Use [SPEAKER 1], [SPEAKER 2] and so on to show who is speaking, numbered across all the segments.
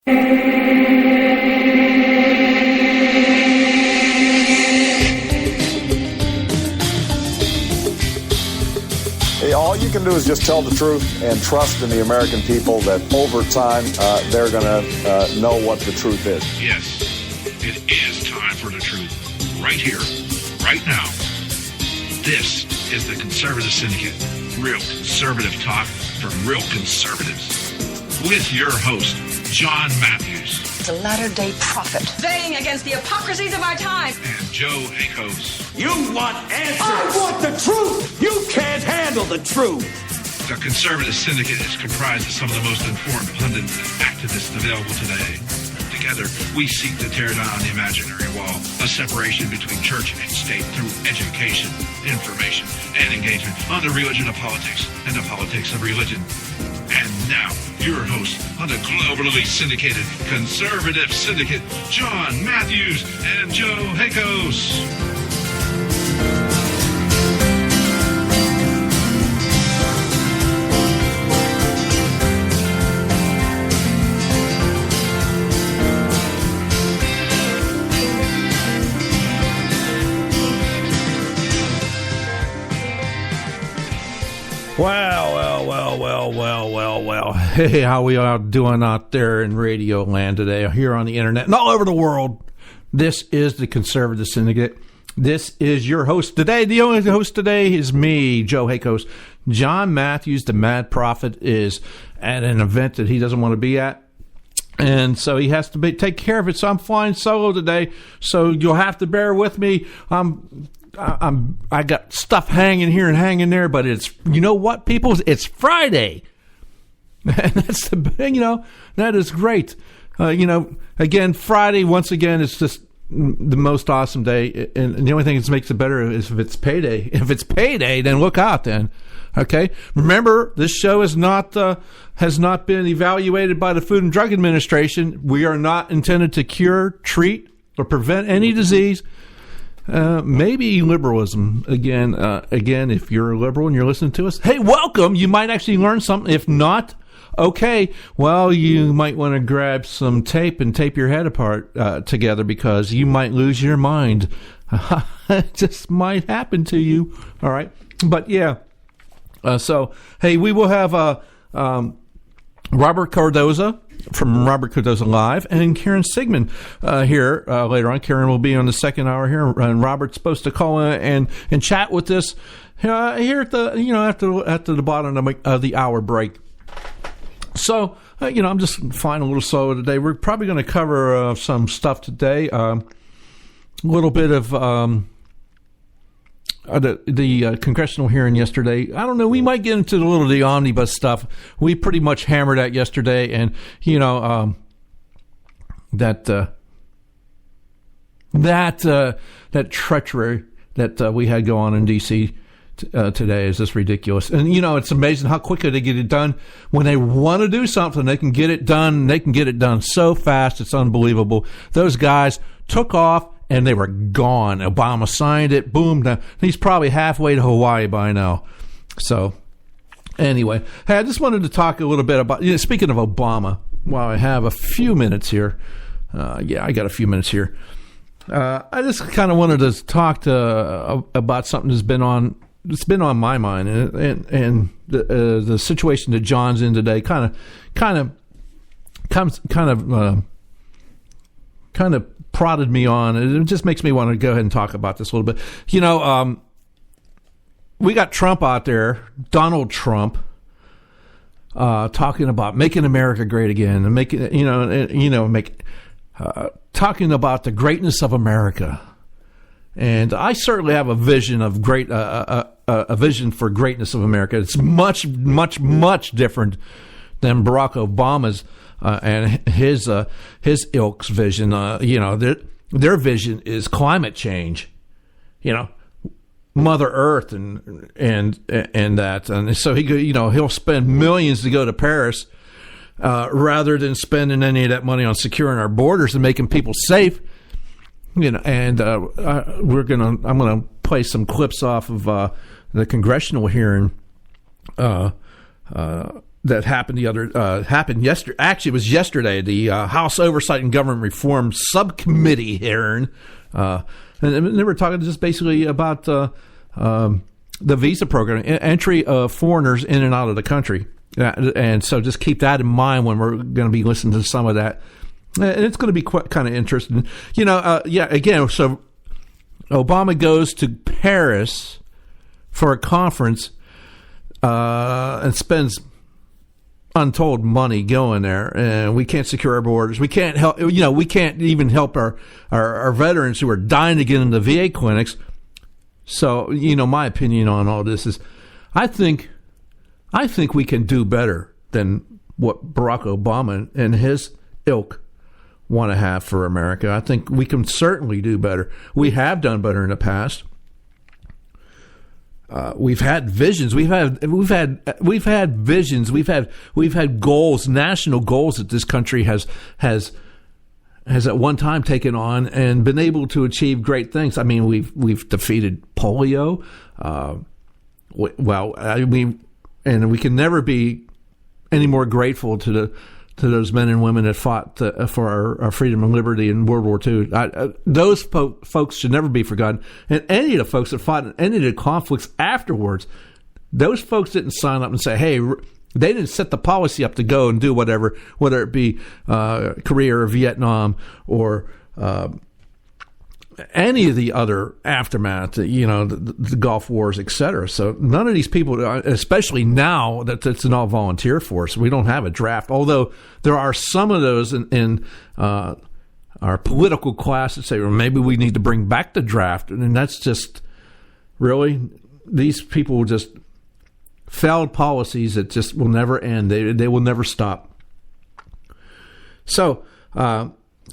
[SPEAKER 1] All you can do is just tell the truth and trust in the American people that over time they're going to know what the truth is.
[SPEAKER 2] Yes, it is time for the truth. Right here, right now. This is the Conservative Syndicate. Real conservative talk from real conservatives. With your host, John Matthews.
[SPEAKER 3] The latter-day prophet.
[SPEAKER 4] Saying against the hypocrisies of our time.
[SPEAKER 2] And Joe Akos.
[SPEAKER 5] You want answers.
[SPEAKER 6] I want the truth. You can't handle the truth.
[SPEAKER 2] The Conservative Syndicate is comprised of some of the most informed pundits and activists available today. Together, we seek to tear down the imaginary wall, a separation between church and state through education, information, and engagement on the religion of politics and the politics of religion. And now, your host on the globally syndicated Conservative Syndicate, John Matthews and Joe Akos.
[SPEAKER 7] Well. Hey, how we all doing out there in radio land today, here on the internet and all over the world? This is the Conservative Syndicate. This is your host today. The only host today is me, Joe Akos. John Matthews, the Mad Prophet, is at an event that he doesn't want to be at. And so he has to take care of it. So I'm flying solo today. So you'll have to bear with me. I got stuff hanging here and hanging there, but it's, you know what, people? It's Friday. And that's that is great. Again, Friday, once again, it's just the most awesome day. And the only thing that makes it better is if it's payday. If it's payday, then look out then. Okay? Remember, this show has not been evaluated by the Food and Drug Administration. We are not intended to cure, treat, or prevent any disease. Maybe liberalism. Again, if you're a liberal and you're listening to us, hey, welcome. You might actually learn something. If not, okay, well, you might want to grab some tape and tape your head apart together, because you might lose your mind. It just might happen to you. All right. But yeah. So, hey, we will have Robert Cardoza from Robert Cardoza Live, and Karen Sigmund here later on. Karen will be on the second hour here, and Robert's supposed to call in and chat with us here at the after the bottom of the hour break. So I'm just flying a little solo today. We're probably going to cover some stuff today. A little bit of the congressional hearing yesterday. I don't know. We might get into the omnibus stuff. We pretty much hammered that yesterday, and that treachery that we had go on in D.C. Today is just ridiculous. And it's amazing how quickly they get it done. When they want to do something, they can get it done. They can get it done so fast. It's unbelievable. Those guys took off and they were gone. Obama signed it. Boom. He's probably halfway to Hawaii by now. So, anyway, hey, I just wanted to talk a little bit about, speaking of Obama, while I have a few minutes here. I got a few minutes here. I just kind of wanted to talk about something that's been on my mind, and the situation that John's in today kind of prodded me on, and it just makes me want to go ahead and talk about this a little bit. We got Trump out there, Donald Trump, talking about making America great again, and talking about the greatness of America. And I certainly have a vision of a vision for greatness of America. It's much, much, much different than Barack Obama's and his ilk's vision. Their vision is climate change. Mother Earth and that, and so he'll spend millions to go to Paris rather than spending any of that money on securing our borders and making people safe. And I'm gonna play some clips off of the congressional hearing that happened happened yesterday. Actually, it was yesterday. The House Oversight and Government Reform Subcommittee hearing, and they were talking just basically about the visa program, entry of foreigners in and out of the country. And so just keep that in mind when we're going to be listening to some of that. And it's going to be quite kind of interesting. Again, so Obama goes to Paris for a conference and spends untold money going there, and we can't secure our borders. We can't help. We can't even help our veterans who are dying to get into VA clinics. So, my opinion on all this is, I think we can do better than what Barack Obama and his ilk want to have for America. I think we can certainly do better. We have done better in the past. We've had visions. We've had visions. We've had goals, national goals that this country has at one time taken on and been able to achieve great things. I mean, we've defeated polio. And we can never be any more grateful to those men and women that fought for our freedom and liberty in World War II. Those folks should never be forgotten. And any of the folks that fought in any of the conflicts afterwards, those folks didn't sign up and say, hey, they didn't set the policy up to go and do whatever, whether it be Korea or Vietnam or any of the other aftermath, the Gulf Wars, etc. So none of these people, especially now that it's an all-volunteer force, we don't have a draft, although there are some of those in our political class that say, well, maybe we need to bring back the draft. And that's just, really, these people just failed policies that just will never end. They will never stop.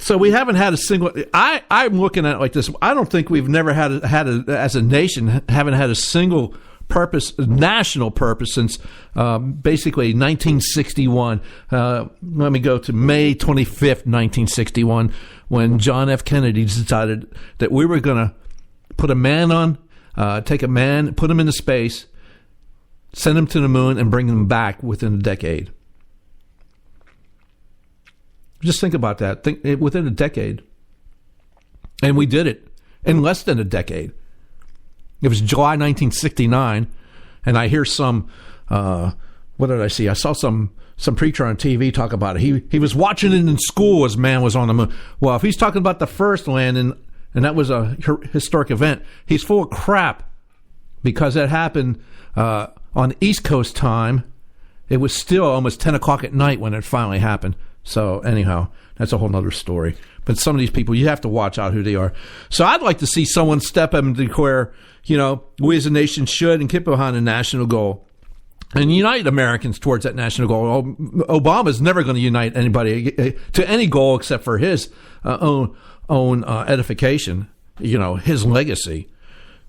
[SPEAKER 7] So we haven't had a single. I'm looking at it like this. I don't think we've never had as a nation haven't had a single national purpose since basically 1961. Let me go to May 25th, 1961, when John F. Kennedy decided that we were going to put a man on, take a man, put him into space, send him to the moon, and bring him back within a decade. Just think about that. Think within a decade. And we did it in less than a decade. It was July 1969, and I hear some, what did I see? I saw some preacher on TV talk about it. He was watching it in school as man was on the moon. Well, if he's talking about the first landing, and that was a historic event, he's full of crap, because that happened on East Coast time. It was still almost 10 o'clock at night when it finally happened. So anyhow, that's a whole nother story. But some of these people, you have to watch out who they are. So I'd like to see someone step up and declare, we as a nation should and keep behind a national goal and unite Americans towards that national goal. Obama's never going to unite anybody to any goal except for his own edification, his legacy.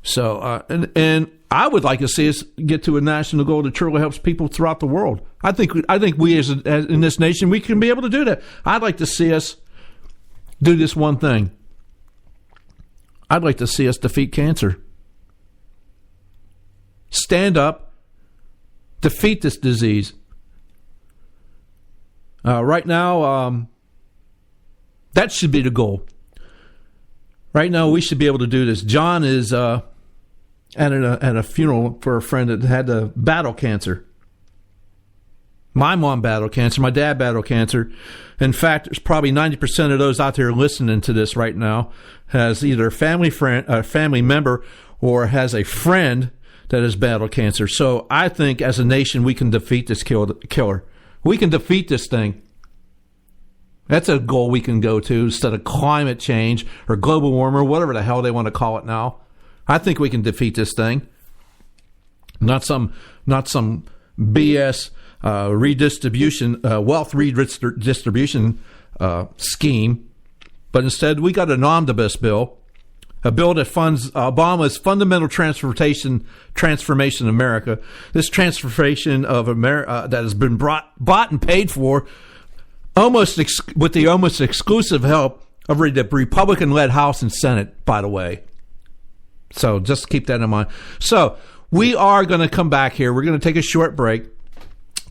[SPEAKER 7] So, and I would like to see us get to a national goal that truly helps people throughout the world. I think we as in this nation, we can be able to do that. I'd like to see us do this one thing. I'd like to see us defeat cancer. Stand up, defeat this disease. Right now, that should be the goal. Right now, we should be able to do this. John is at a funeral for a friend that had battle cancer. My mom battled cancer. My dad battled cancer. In fact, there's probably 90% of those out there listening to this right now has either a family member or has a friend that has battled cancer. So I think as a nation, we can defeat this killer. We can defeat this thing. That's a goal we can go to instead of climate change or global warming or whatever the hell they want to call it now. I think we can defeat this thing. Not some BS wealth redistribution scheme, but instead we got an omnibus bill, a bill that funds Obama's fundamental transformation in America. This transformation of America that has been bought and paid for with the almost exclusive help of the Republican-led House and Senate, by the way. So just keep that in mind. So we are going to come back here. We're going to take a short break.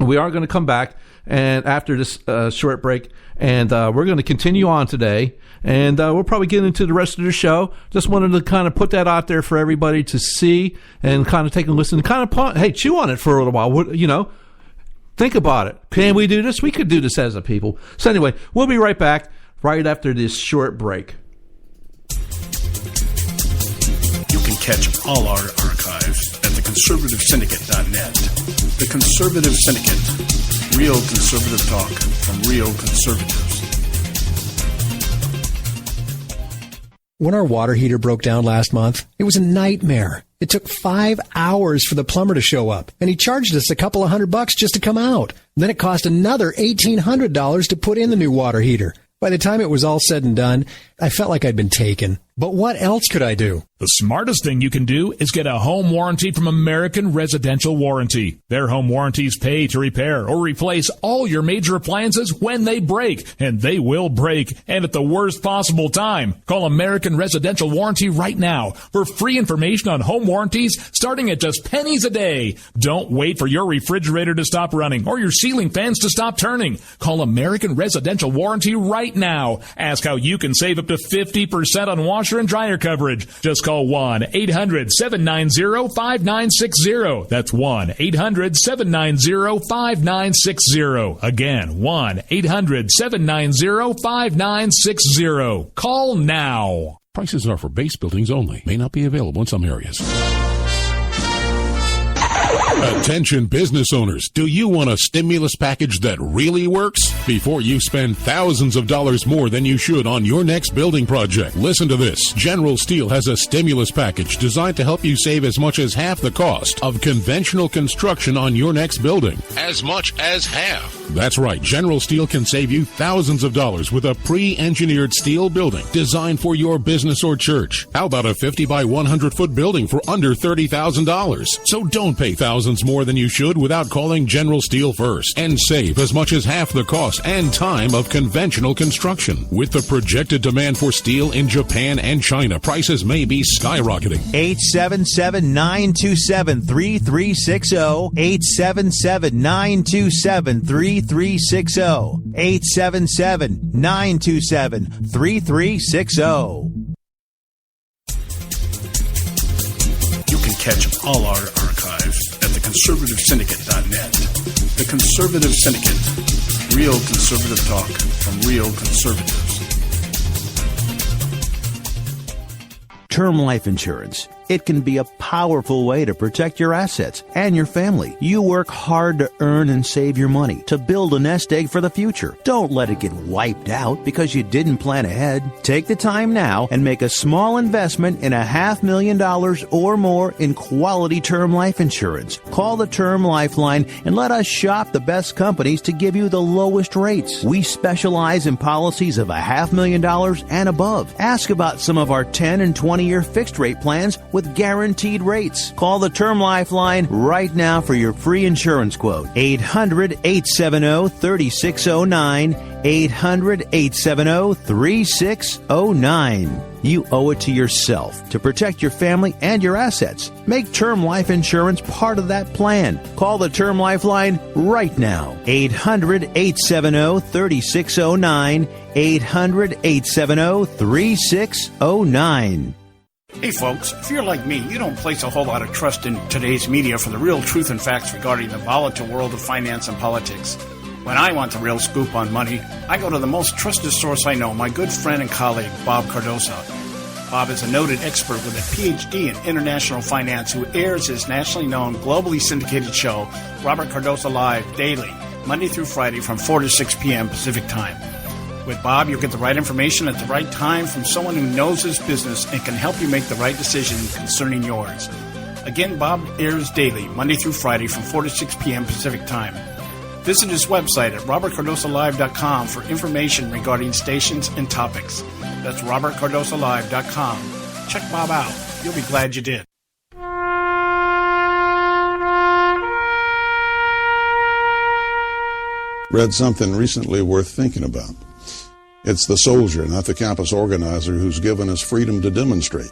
[SPEAKER 7] We are going to come back and after this short break, and we're going to continue on today, and we'll probably get into the rest of the show. Just wanted to kind of put that out there for everybody to see and kind of take a listen, kind of chew on it for a little while. Think about it. Can we do this? We could do this as a people. So anyway, we'll be right back right after this short break.
[SPEAKER 5] You can catch all our archives at theconservativesyndicate.net. The Conservative Syndicate. Real conservative talk from real conservatives.
[SPEAKER 8] When our water heater broke down last month, it was a nightmare. It took 5 hours for the plumber to show up, and he charged us a couple of $100 just to come out. Then it cost another $1,800 to put in the new water heater. By the time it was all said and done, I felt like I'd been taken. But what else could I do?
[SPEAKER 9] The smartest thing you can do is get a home warranty from American Residential Warranty. Their home warranties pay to repair or replace all your major appliances when they break, and they will break, and at the worst possible time. Call American Residential Warranty right now for free information on home warranties starting at just pennies a day. Don't wait for your refrigerator to stop running or your ceiling fans to stop turning. Call American Residential Warranty right now. Ask how you can save up to 50% on washer and dryer coverage. Just call 1-800-790-5960. That's 1-800-790-5960. Again, 1-800-790-5960. Call now.
[SPEAKER 10] Prices are for base buildings only. May not be available in some areas. Attention business owners, do you want a stimulus package that really works? Before you spend thousands of dollars more than you should on your next building project, listen to this. General Steel has a stimulus package designed to help you save as much as half the cost of conventional construction on your next building. As much as half. That's right. General Steel can save you thousands of dollars with a pre-engineered steel building designed for your business or church. How about a 50 by 100 foot building for under $30,000? So don't pay thousands more than you should without calling General Steel first and save as much as half the cost and time of conventional construction. With the projected demand for steel in Japan and China, prices may be skyrocketing.
[SPEAKER 11] 877-927-3360. 877-927-3360. 877-927-3360.
[SPEAKER 5] You can catch all our archives at theconservativesyndicate.net. The Conservative Syndicate. Real conservative talk from real conservatives.
[SPEAKER 11] Term life insurance. It can be a powerful way to protect your assets and your family. You work hard to earn and save your money to build a nest egg for the future. Don't let it get wiped out because you didn't plan ahead. Take the time now and make a small investment in $500,000 or more in quality term life insurance. Call the Term Lifeline and let us shop the best companies to give you the lowest rates. We specialize in policies of $500,000 and above. Ask about some of our 10 and 20-year fixed rate plans with guaranteed rates. Call the Term Lifeline right now for your free insurance quote. 800-870-3609. 800-870-3609. You owe it to yourself to protect your family and your assets. Make term life insurance part of that plan. Call the Term Lifeline right now. 800-870-3609. 800-870-3609.
[SPEAKER 6] Hey folks, if you're like me, you don't place a whole lot of trust in today's media for the real truth and facts regarding the volatile world of finance and politics. When I want the real scoop on money, I go to the most trusted source I know, my good friend and colleague, Bob Cardoso. Bob is a noted expert with a PhD in international finance who airs his nationally known, globally syndicated show, Robert Cardoso Live, daily, Monday through Friday from 4 to 6 p.m. Pacific Time. With Bob, you'll get the right information at the right time from someone who knows his business and can help you make the right decision concerning yours. Again, Bob airs daily, Monday through Friday from 4 to 6 p.m. Pacific Time. Visit his website at robertcardosolive.com for information regarding stations and topics. That's robertcardosolive.com. Check Bob out. You'll be glad you did.
[SPEAKER 12] Read something recently worth thinking about. It's the soldier, not the campus organizer, who's given us freedom to demonstrate.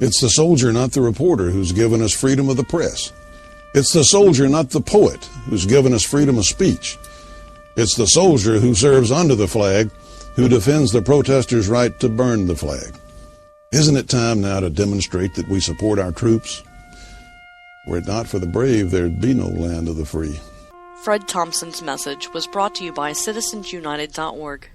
[SPEAKER 12] It's the soldier, not the reporter, who's given us freedom of the press. It's the soldier, not the poet, who's given us freedom of speech. It's the soldier who serves under the flag, who defends the protesters' right to burn the flag. Isn't it time now to demonstrate that we support our troops? Were it not for the brave, there'd be no land of the free.
[SPEAKER 13] Fred Thompson's message was brought to you by CitizensUnited.org.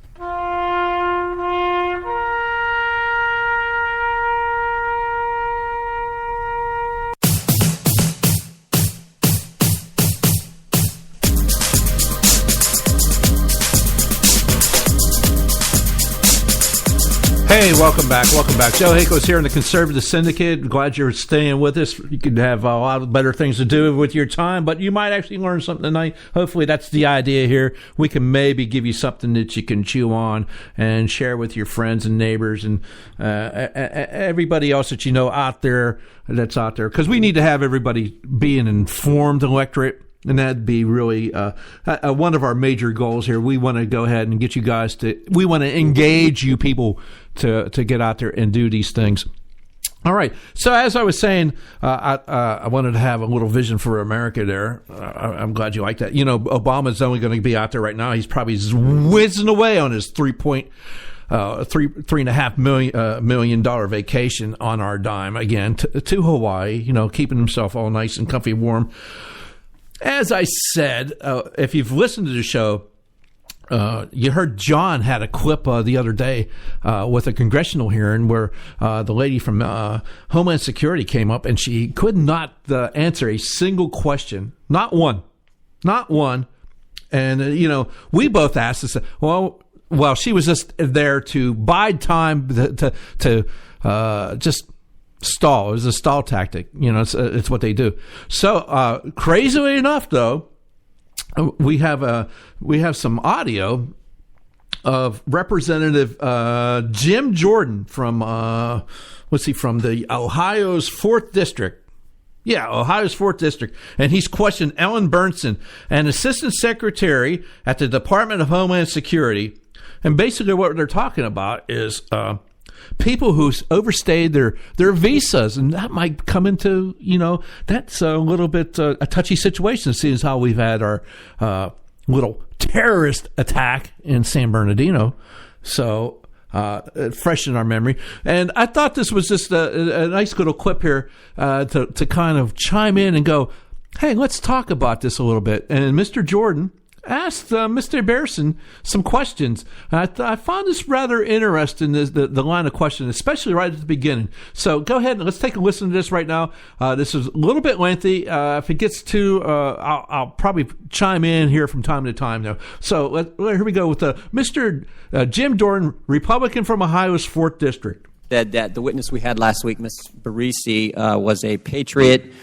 [SPEAKER 7] Hey, welcome back. Joe Hakel's here in the Conservative Syndicate. Glad you're staying with us. You could have a lot of better things to do with your time, but you might actually learn something tonight. Hopefully that's the idea here. We can maybe give you something that you can chew on and share with your friends and neighbors and everybody else that you know out there, because we need to have everybody be an informed electorate. And that'd be really one of our major goals here. We want to go ahead and get you guys we want to engage you people to get out there and do these things. All right. So as I was saying, I wanted to have a little vision for America there. I'm glad you like that. You know, Obama's only going to be out there right now. He's probably whizzing away on his $3.5 million vacation on our dime again to Hawaii, you know, keeping himself all nice and comfy warm. As I said, if you've listened to the show, you heard John had a clip the other day with a congressional hearing where the lady from Homeland Security came up and she could not answer a single question. Not one. And, you know, we both asked us, well, she was just there to bide time to just stall. It was a stall tactic. You know, it's what they do. So, crazily enough, though, we have some audio of Representative Jim Jordan from from the Ohio's 4th District. Yeah, Ohio's 4th District. And he's questioned Ellen Bernsen, an assistant secretary at the Department of Homeland Security. And basically what they're talking about is people who overstayed their visas, and that might come into, you know, that's a little bit a touchy situation, seeing as how we've had our little terrorist attack in San Bernardino. So fresh in our memory. And I thought this was just a nice little clip here to kind of chime in and go, hey, let's talk about this a little bit. And Mr. Jordan asked Mr. Bearson some questions. I found this rather interesting, the line of questioning, especially right at the beginning. So go ahead and let's take a listen to this right now. This is a little bit lengthy. If it gets too, I'll probably chime in here from time to time now. So here we go with Mr. Jim Jordan, Republican from Ohio's 4th District.
[SPEAKER 14] Said that the witness we had last week, Ms. Barisi, was a patriot.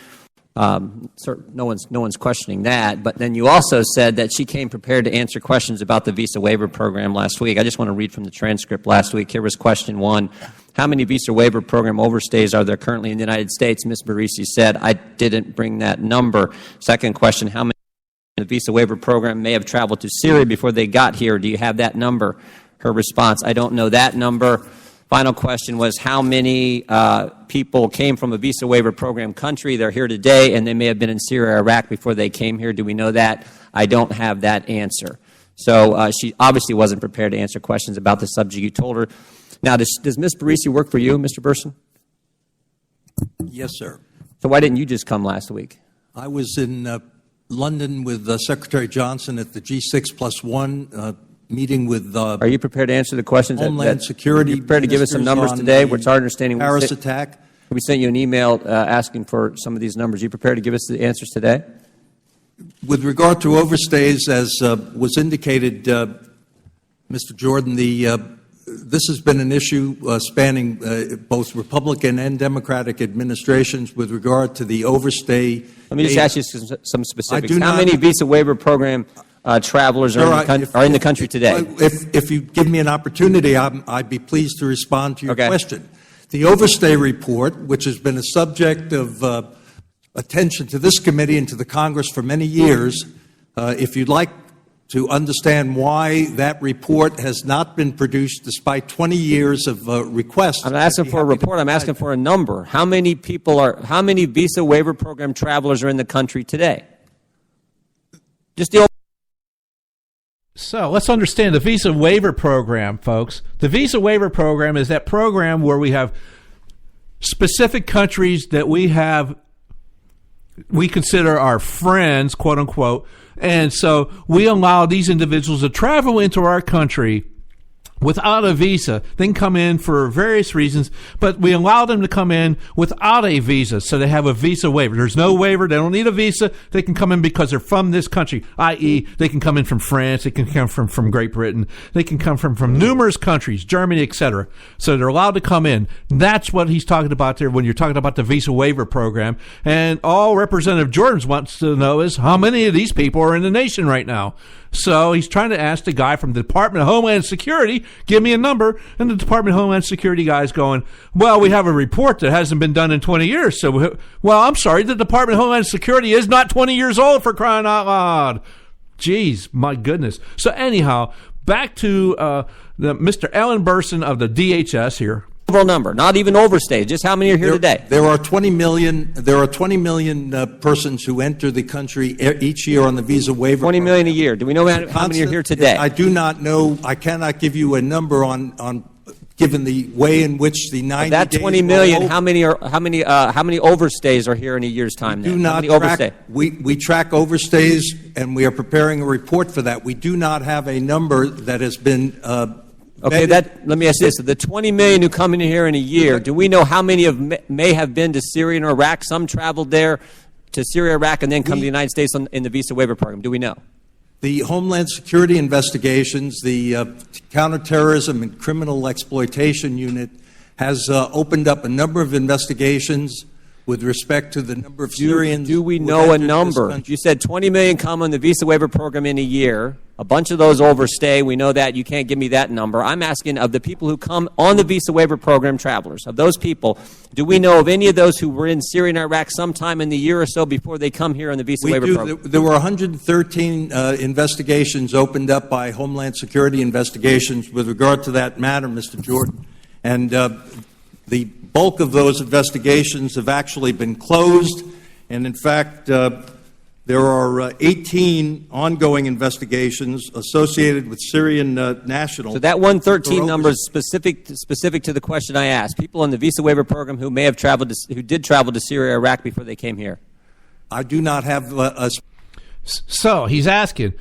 [SPEAKER 14] No one's questioning that. But then you also said that she came prepared to answer questions about the visa waiver program last week. I just want to read from the transcript last week. Here was question 1. How many visa waiver program overstays are there currently in the United States? Ms. Barisi said, I didn't bring that number. Second question, how many in the visa waiver program may have traveled to Syria before they got here? Do you have that number? Her response, I don't know that number. Final question was, how many people came from a visa waiver program country? They're here today, and they may have been in Syria or Iraq before they came here. Do we know that? I don't have that answer. So she obviously wasn't prepared to answer questions about the subject you told her. Now, does Ms. Barisi work for you, Mr. Burson?
[SPEAKER 15] Yes, sir.
[SPEAKER 14] So why didn't you just come last week?
[SPEAKER 15] I was in London with Secretary Johnson at the G6+1 meeting with
[SPEAKER 14] Are you prepared to answer the questions?
[SPEAKER 15] Homeland Security.
[SPEAKER 14] Are you prepared to give us some numbers today? It's our understanding
[SPEAKER 15] Paris attack.
[SPEAKER 14] We sent you an email asking for some of these numbers. Are you prepared to give us the answers today?
[SPEAKER 15] With regard to overstays, as was indicated, Mr. Jordan, this has been an issue spanning both Republican and Democratic administrations with regard to the overstay.
[SPEAKER 14] Let me just ask you some specifics. How many visa waiver program travelers are in the country today?
[SPEAKER 15] If you give me an opportunity, I'd be pleased to respond to your question. The overstay report, which has been a subject of attention to this committee and to the Congress for many years, if you'd like to understand why that report has not been produced despite 20 years of requests.
[SPEAKER 14] I'm not asking for a report. I'm asking for a number. How many visa waiver program travelers are in the country today? Just the.
[SPEAKER 7] So let's understand the visa waiver program, folks. The visa waiver program is that program where we have specific countries that we consider our friends, quote unquote, and so we allow these individuals to travel into our country without a visa. They can come in for various reasons, but we allow them to come in without a visa, so they have a visa waiver. There's no waiver. They don't need a visa. They can come in because they're from this country, i.e., they can come in from France. They can come from Great Britain. They can come from numerous countries, Germany, etc. So they're allowed to come in. That's what he's talking about there when you're talking about the visa waiver program. And all Representative Jordan wants to know is how many of these people are in the nation right now. So he's trying to ask the guy from the Department of Homeland Security, give me a number. And the Department of Homeland Security guy is going, well, we have a report that hasn't been done in 20 years. So, well, I'm sorry, the Department of Homeland Security is not 20 years old, for crying out loud. Jeez, my goodness. So anyhow, back to Mr. Ellen Burson of the DHS here.
[SPEAKER 14] Overall number, not even overstayed. Just how many are here today?
[SPEAKER 15] There are 20 million. There are 20 million persons who enter the country each year on the visa waiver.
[SPEAKER 14] 20 million a year. Do we know how many are here today?
[SPEAKER 15] I do not know. I cannot give you a number on given the way in which the 90
[SPEAKER 14] that
[SPEAKER 15] days
[SPEAKER 14] 20 million. How many overstays are here in a year's time?
[SPEAKER 15] Do not track. We track overstays, and we are preparing a report for that. We do not have a number that has been.
[SPEAKER 14] Okay, let me ask you this. The 20 million who come in here in a year, do we know how many may have been to Syria and Iraq? Some traveled there to Syria, Iraq, and then come to the United States in the visa waiver program. Do we know?
[SPEAKER 15] The Homeland Security investigations, the Counterterrorism and Criminal Exploitation Unit has opened up a number of investigations with respect to the number of Syrians.
[SPEAKER 14] Do we know a number? You said 20 million come on the visa waiver program in a year. A bunch of those overstay. We know that. You can't give me that number. I'm asking of the people who come on the visa waiver program, travelers, of those people, do we know of any of those who were in Syria and Iraq sometime in the year or so before they come here on the visa waiver program?
[SPEAKER 15] There were 113 investigations opened up by Homeland Security investigations with regard to that matter, Mr. Jordan. And the bulk of those investigations have actually been closed. And in fact, there are 18 ongoing investigations associated with Syrian nationals.
[SPEAKER 14] So that 113 number is specific to the question I asked. People on the visa waiver program who may have who did travel to Syria or Iraq before they came here.
[SPEAKER 15] I do not have a.
[SPEAKER 7] So he's asking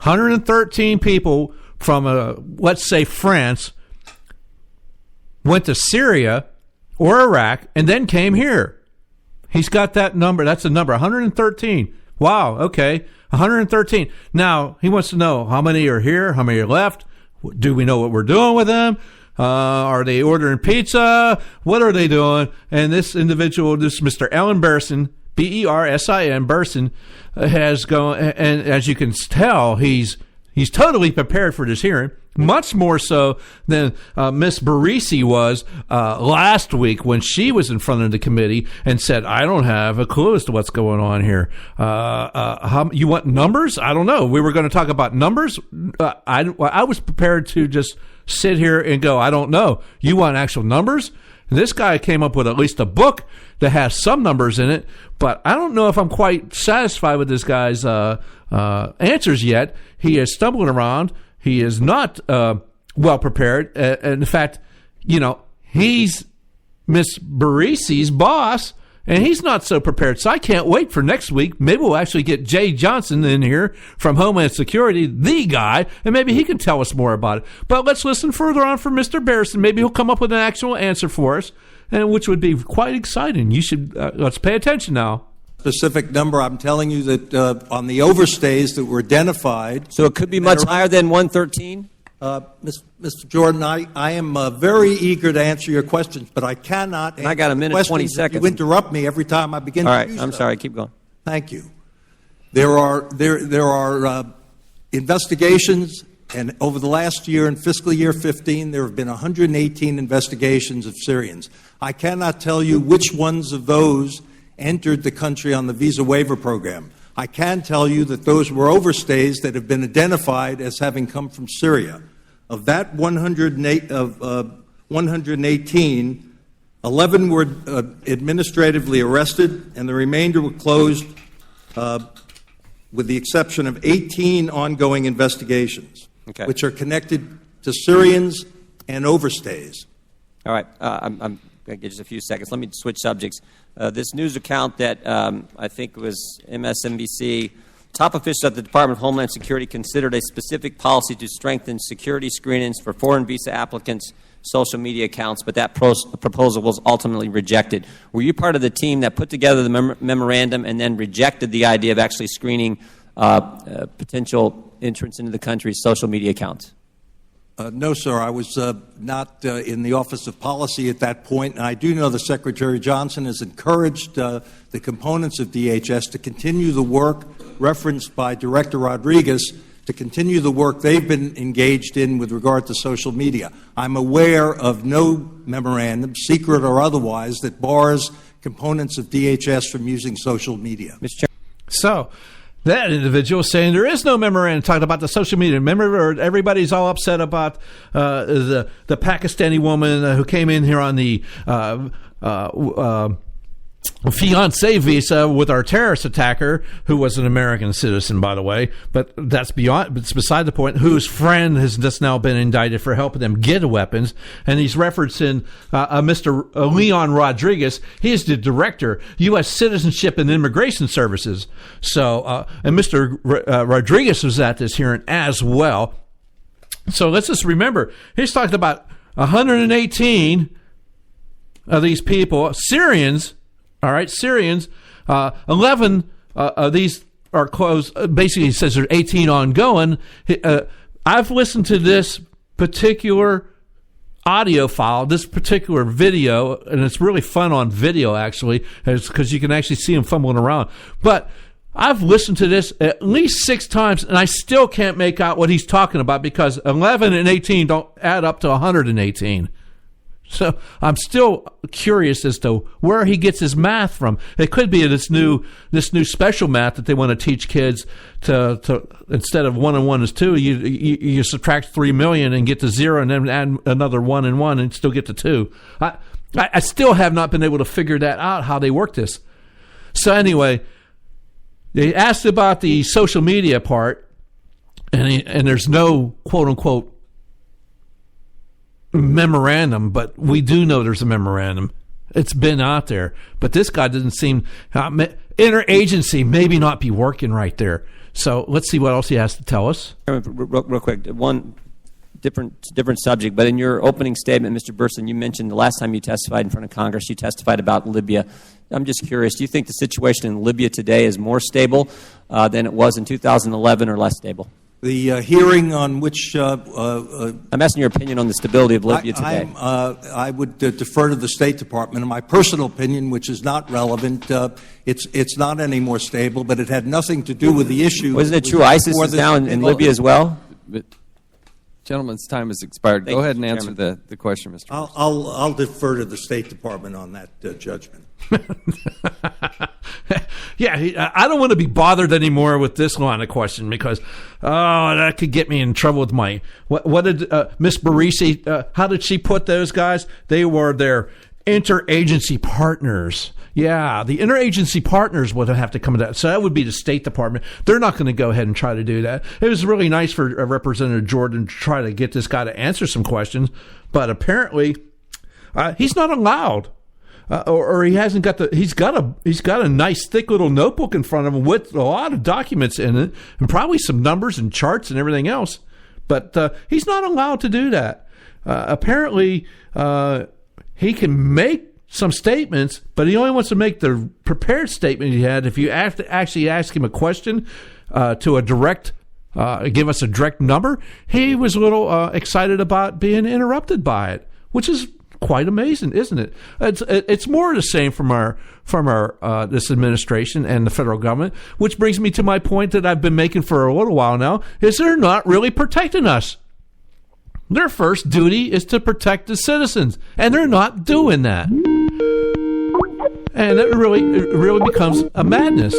[SPEAKER 7] 113 people from, let's say, France went to Syria or Iraq and then came here. He's got that number. That's the number, 113. Wow, okay, 113. Now, he wants to know how many are here, how many are left. Do we know what we're doing with them? Are they ordering pizza? What are they doing? And this individual, this Mr. Ellen Burson, B-E-R-S-I-N, Burson, has gone, and as you can tell, he's totally prepared for this hearing. Much more so than Miss Barisi was last week when she was in front of the committee and said, I don't have a clue as to what's going on here. You want numbers? I don't know. We were going to talk about numbers. I was prepared to just sit here and go, I don't know. You want actual numbers? This guy came up with at least a book that has some numbers in it, but I don't know if I'm quite satisfied with this guy's answers yet. He is stumbling around. He is not well prepared. In fact, he's Miss Barisi's boss, and he's not so prepared. So I can't wait for next week. Maybe we'll actually get Jay Johnson in here from Homeland Security, the guy, and maybe he can tell us more about it. But let's listen further on from Mr. Barrison. Maybe he'll come up with an actual answer for us, and which would be quite exciting. You should let's pay attention now.
[SPEAKER 15] Specific number. I'm telling you that on the overstays that were identified.
[SPEAKER 14] So it could be much higher than 113?
[SPEAKER 15] Mr. Jordan, I am very eager to answer your questions, but I cannot answer.
[SPEAKER 14] I got a minute, 20 seconds.
[SPEAKER 15] You interrupt me every time I begin.
[SPEAKER 14] All right, I'm sorry. Keep going.
[SPEAKER 15] Thank you. There are investigations, and over the last year, in fiscal year 15, there have been 118 investigations of Syrians. I cannot tell you which ones of those entered the country on the visa waiver program. I can tell you that those were overstays that have been identified as having come from Syria. Of that 118, 11 were administratively arrested, and the remainder were closed, with the exception of 18 ongoing investigations, which are connected to Syrians and overstays.
[SPEAKER 14] All right. I'm going to get just a few seconds. Let me switch subjects. This news account that I think was MSNBC, top officials at the Department of Homeland Security considered a specific policy to strengthen security screenings for foreign visa applicants' social media accounts, but that proposal was ultimately rejected. Were you part of the team that put together the memorandum and then rejected the idea of actually screening potential entrants into the country's social media accounts?
[SPEAKER 15] No, sir. I was not in the Office of Policy at that point, and I do know that Secretary Johnson has encouraged the components of DHS to continue the work referenced by Director Rodriguez, to continue the work they've been engaged in with regard to social media. I'm aware of no memorandum, secret or otherwise, that bars components of DHS from using social media.
[SPEAKER 14] Mr. Chairman.
[SPEAKER 7] So, that individual saying there is no memorandum talking about the social media. Remember, everybody's all upset about the Pakistani woman who came in here on the fiancé visa with our terrorist attacker, who was an American citizen, by the way. But it's beside the point. Whose friend has just now been indicted for helping them get weapons, and he's referencing Mr. Leon Rodriguez. He is the director, U.S. Citizenship and Immigration Services. So, and Mr. Rodriguez was at this hearing as well. So let's just remember, he's talking about 118 of these people, Syrians. All right, Syrians, 11 of these are closed. Basically, it says there are 18 ongoing. I've listened to this particular audio file, this particular video, and it's really fun on video, actually, because you can actually see them fumbling around. But I've listened to this at least 6 times, and I still can't make out what he's talking about, because 11 and 18 don't add up to 118. So I'm still curious as to where he gets his math from. It could be this new special math that they want to teach kids to instead of 1 and 1 is 2, you subtract 3 million and get to 0, and then add another 1 and 1 and still get to 2. I still have not been able to figure that out, how they work this. So anyway, they asked about the social media part, and there's no quote unquote memorandum, but we do know there's a memorandum. It's been out there, but this guy doesn't seem interagency maybe not be working right there. So let's see what else he has to tell us.
[SPEAKER 14] Real quick, one different subject, but in your opening statement, Mr. Burson, you mentioned the last time you testified in front of Congress, you testified about Libya. I'm just curious, do you think the situation in Libya today is more stable than it was in 2011 or less stable?
[SPEAKER 15] The hearing on which
[SPEAKER 14] I'm asking your opinion on the stability of Libya today.
[SPEAKER 15] I would defer to the State Department. In my personal opinion, which is not relevant, it's not any more stable, but it had nothing to do with the issue.
[SPEAKER 14] Wasn't it true ISIS is now in Libya as well?
[SPEAKER 16] But gentleman's time has expired.
[SPEAKER 14] Thank
[SPEAKER 16] Go ahead
[SPEAKER 14] you,
[SPEAKER 16] and answer
[SPEAKER 14] Chairman.
[SPEAKER 16] the question, Mr.
[SPEAKER 15] I'll defer to the State Department on that judgment.
[SPEAKER 7] Yeah, I don't want to be bothered anymore with this line of question, because that could get me in trouble with my what did Miss Barisi, how did she put those guys? They were their interagency partners. Yeah, the interagency partners would have to come to that. So that would be the State Department. They're not going to go ahead and try to do that. It was really nice for Representative Jordan to try to get this guy to answer some questions, but apparently he's not allowed. Or he hasn't got he's got a nice thick little notebook in front of him with a lot of documents in it, and probably some numbers and charts and everything else, but he's not allowed to do that. Apparently he can make some statements, but he only wants to make the prepared statement he had. If you have to actually ask him a question to a direct give us a direct number, he was a little excited about being interrupted by it, which is quite amazing, isn't it? It's more the same from our this administration and the federal government, which brings me to my point that I've been making for a little while now, is they're not really protecting us. Their first duty is to protect the citizens, and they're not doing that. And it really becomes a madness.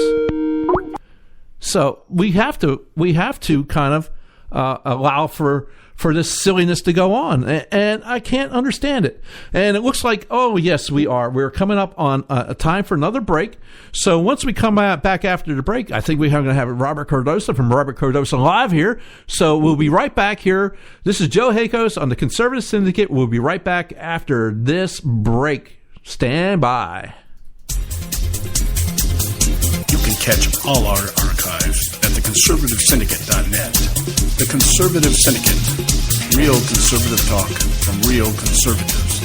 [SPEAKER 7] So we have to kind of allow for this silliness to go on, and I can't understand it. And it looks like, oh yes, we're coming up on a time for another break. So once we come back after the break, I think we're going to have Robert Cardoso from Robert Cardoso Live here. So we'll be right back here. This is Joe Hakos on the Conservative Syndicate. We'll be right back after this break. Stand by.
[SPEAKER 5] You can catch all our archives at theconservativesyndicate.net. The Conservative Syndicate. Real conservative talk from real conservatives.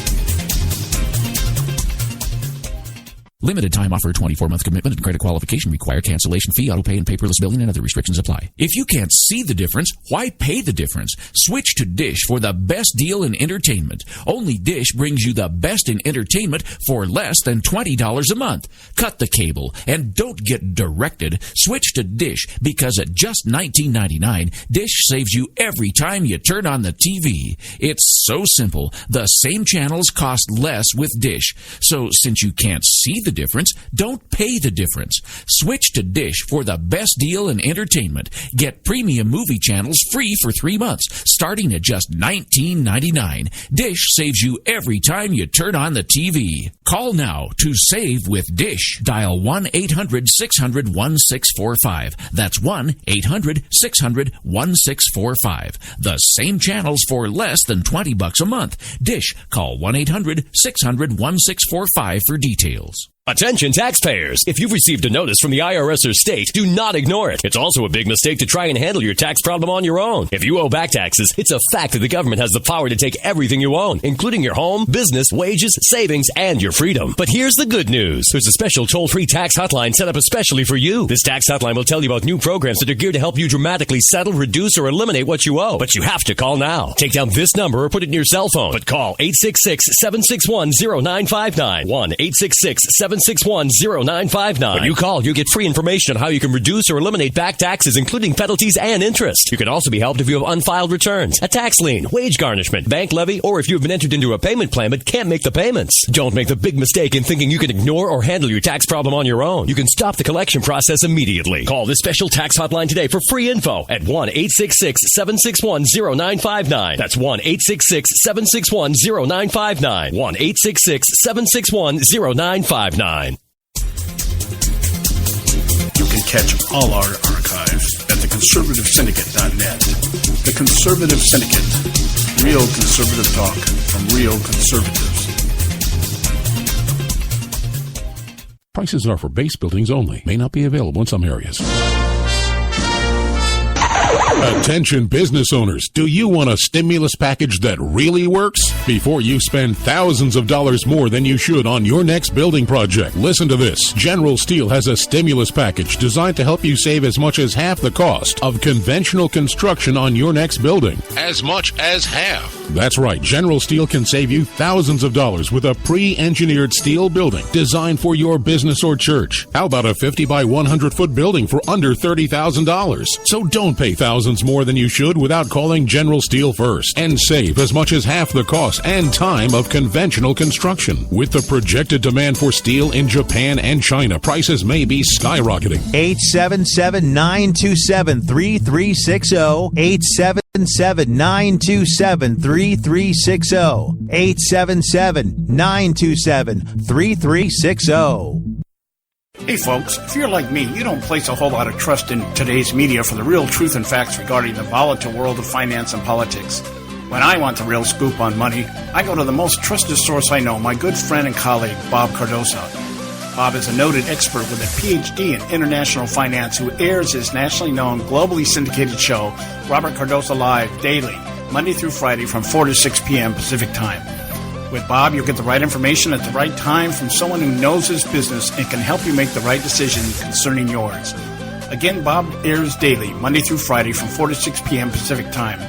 [SPEAKER 17] Limited time offer, 24-month commitment and credit qualification required. Cancellation fee, auto pay, and paperless billing and other restrictions apply. If you can't see the difference, why pay the difference? Switch to Dish for the best deal in entertainment. Only Dish brings you the best in entertainment for less than $20 a month. Cut the cable and don't get directed. Switch to Dish because at just $19.99, Dish saves you every time you turn on the TV. It's so simple. The same channels cost less with Dish. So since you can't see the difference, don't pay the difference. Switch to Dish for the best deal in entertainment. Get premium movie channels free for 3 months, starting at just $19.99. Dish saves you every time you turn on the TV. Call now to save with Dish. Dial 1-800-600-1645. That's 1-800-600-1645. The same channels for less than $20 a month. Dish. Call 1-800-600-1645 for details.
[SPEAKER 18] Attention taxpayers! If you've received a notice from the IRS or state, do not ignore it. It's also a big mistake to try and handle your tax problem on your own. If you owe back taxes, it's a fact that the government has the power to take everything you own, including your home, business, wages, savings, and your freedom. But here's the good news. There's a special toll-free tax hotline set up especially for you. This tax hotline will tell you about new programs that are geared to help you dramatically settle, reduce, or eliminate what you owe. But you have to call now. Take down this number or put it in your cell phone. But call 866-761-0959. 1-866-761-0959. When you call, you get free information on how you can reduce or eliminate back taxes, including penalties and interest. You can also be helped if you have unfiled returns, a tax lien, wage garnishment, bank levy, or if you have been entered into a payment plan but can't make the payments. Don't make the big mistake in thinking you can ignore or handle your tax problem on your own. You can stop the collection process immediately. Call this special tax hotline today for free info at 1-866-761-0959. That's 1-866-761-0959. 1-866-761-0959.
[SPEAKER 5] You can catch all our archives at theconservativesyndicate.net. The Conservative Syndicate. Real conservative talk from real conservatives.
[SPEAKER 10] Prices are for base buildings only. May not be available in some areas. Attention business owners, do you want a stimulus package that really works? Before you spend thousands of dollars more than you should on your next building project, listen to this. General Steel has a stimulus package designed to help you save as much as half the cost of conventional construction on your next building. As much as half. That's right, General Steel can save you thousands of dollars with a pre-engineered steel building designed for your business or church. How about a 50 by 100 foot building for under $30,000? So don't pay thousands more than you should without calling General Steel first and save as much as half the cost and time of conventional construction. With the projected demand for steel in Japan and China, prices may be skyrocketing.
[SPEAKER 19] 877-927-3360. 877-927-3360. 877-927-3360.
[SPEAKER 6] Hey folks, if you're like me, you don't place a whole lot of trust in today's media for the real truth and facts regarding the volatile world of finance and politics. When I want the real scoop on money, I go to the most trusted source I know, my good friend and colleague, Bob Cardoso. Bob is a noted expert with a PhD in international finance who airs his nationally known, globally syndicated show, Robert Cardoso Live, daily, Monday through Friday from 4 to 6 p.m. Pacific Time. With Bob, you'll get the right information at the right time from someone who knows his business and can help you make the right decision concerning yours. Again, Bob airs daily, Monday through Friday from 4 to 6 p.m. Pacific Time.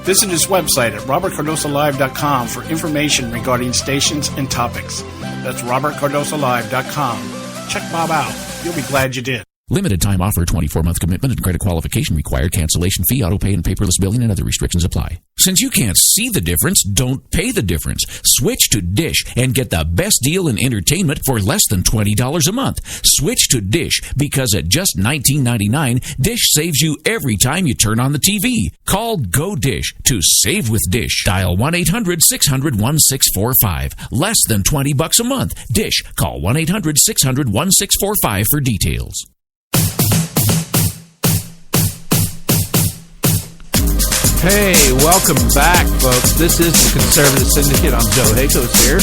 [SPEAKER 6] Visit his website at robertcardosolive.com for information regarding stations and topics. That's robertcardosolive.com. Check Bob out. You'll be glad you did.
[SPEAKER 17] Limited time offer, 24-month commitment and credit qualification required. Cancellation fee, auto pay, and paperless billing and other restrictions apply. Since you can't see the difference, don't pay the difference. Switch to Dish and get the best deal in entertainment for less than $20 a month. Switch to Dish because at just $19.99, Dish saves you every time you turn on the TV. Call Go Dish to save with Dish. Dial 1-800-600-1645. Less than $20 a month. Dish. Call 1-800-600-1645 for details.
[SPEAKER 7] Hey, welcome back, folks. This is the Conservative Syndicate. I'm Joe Hakos here,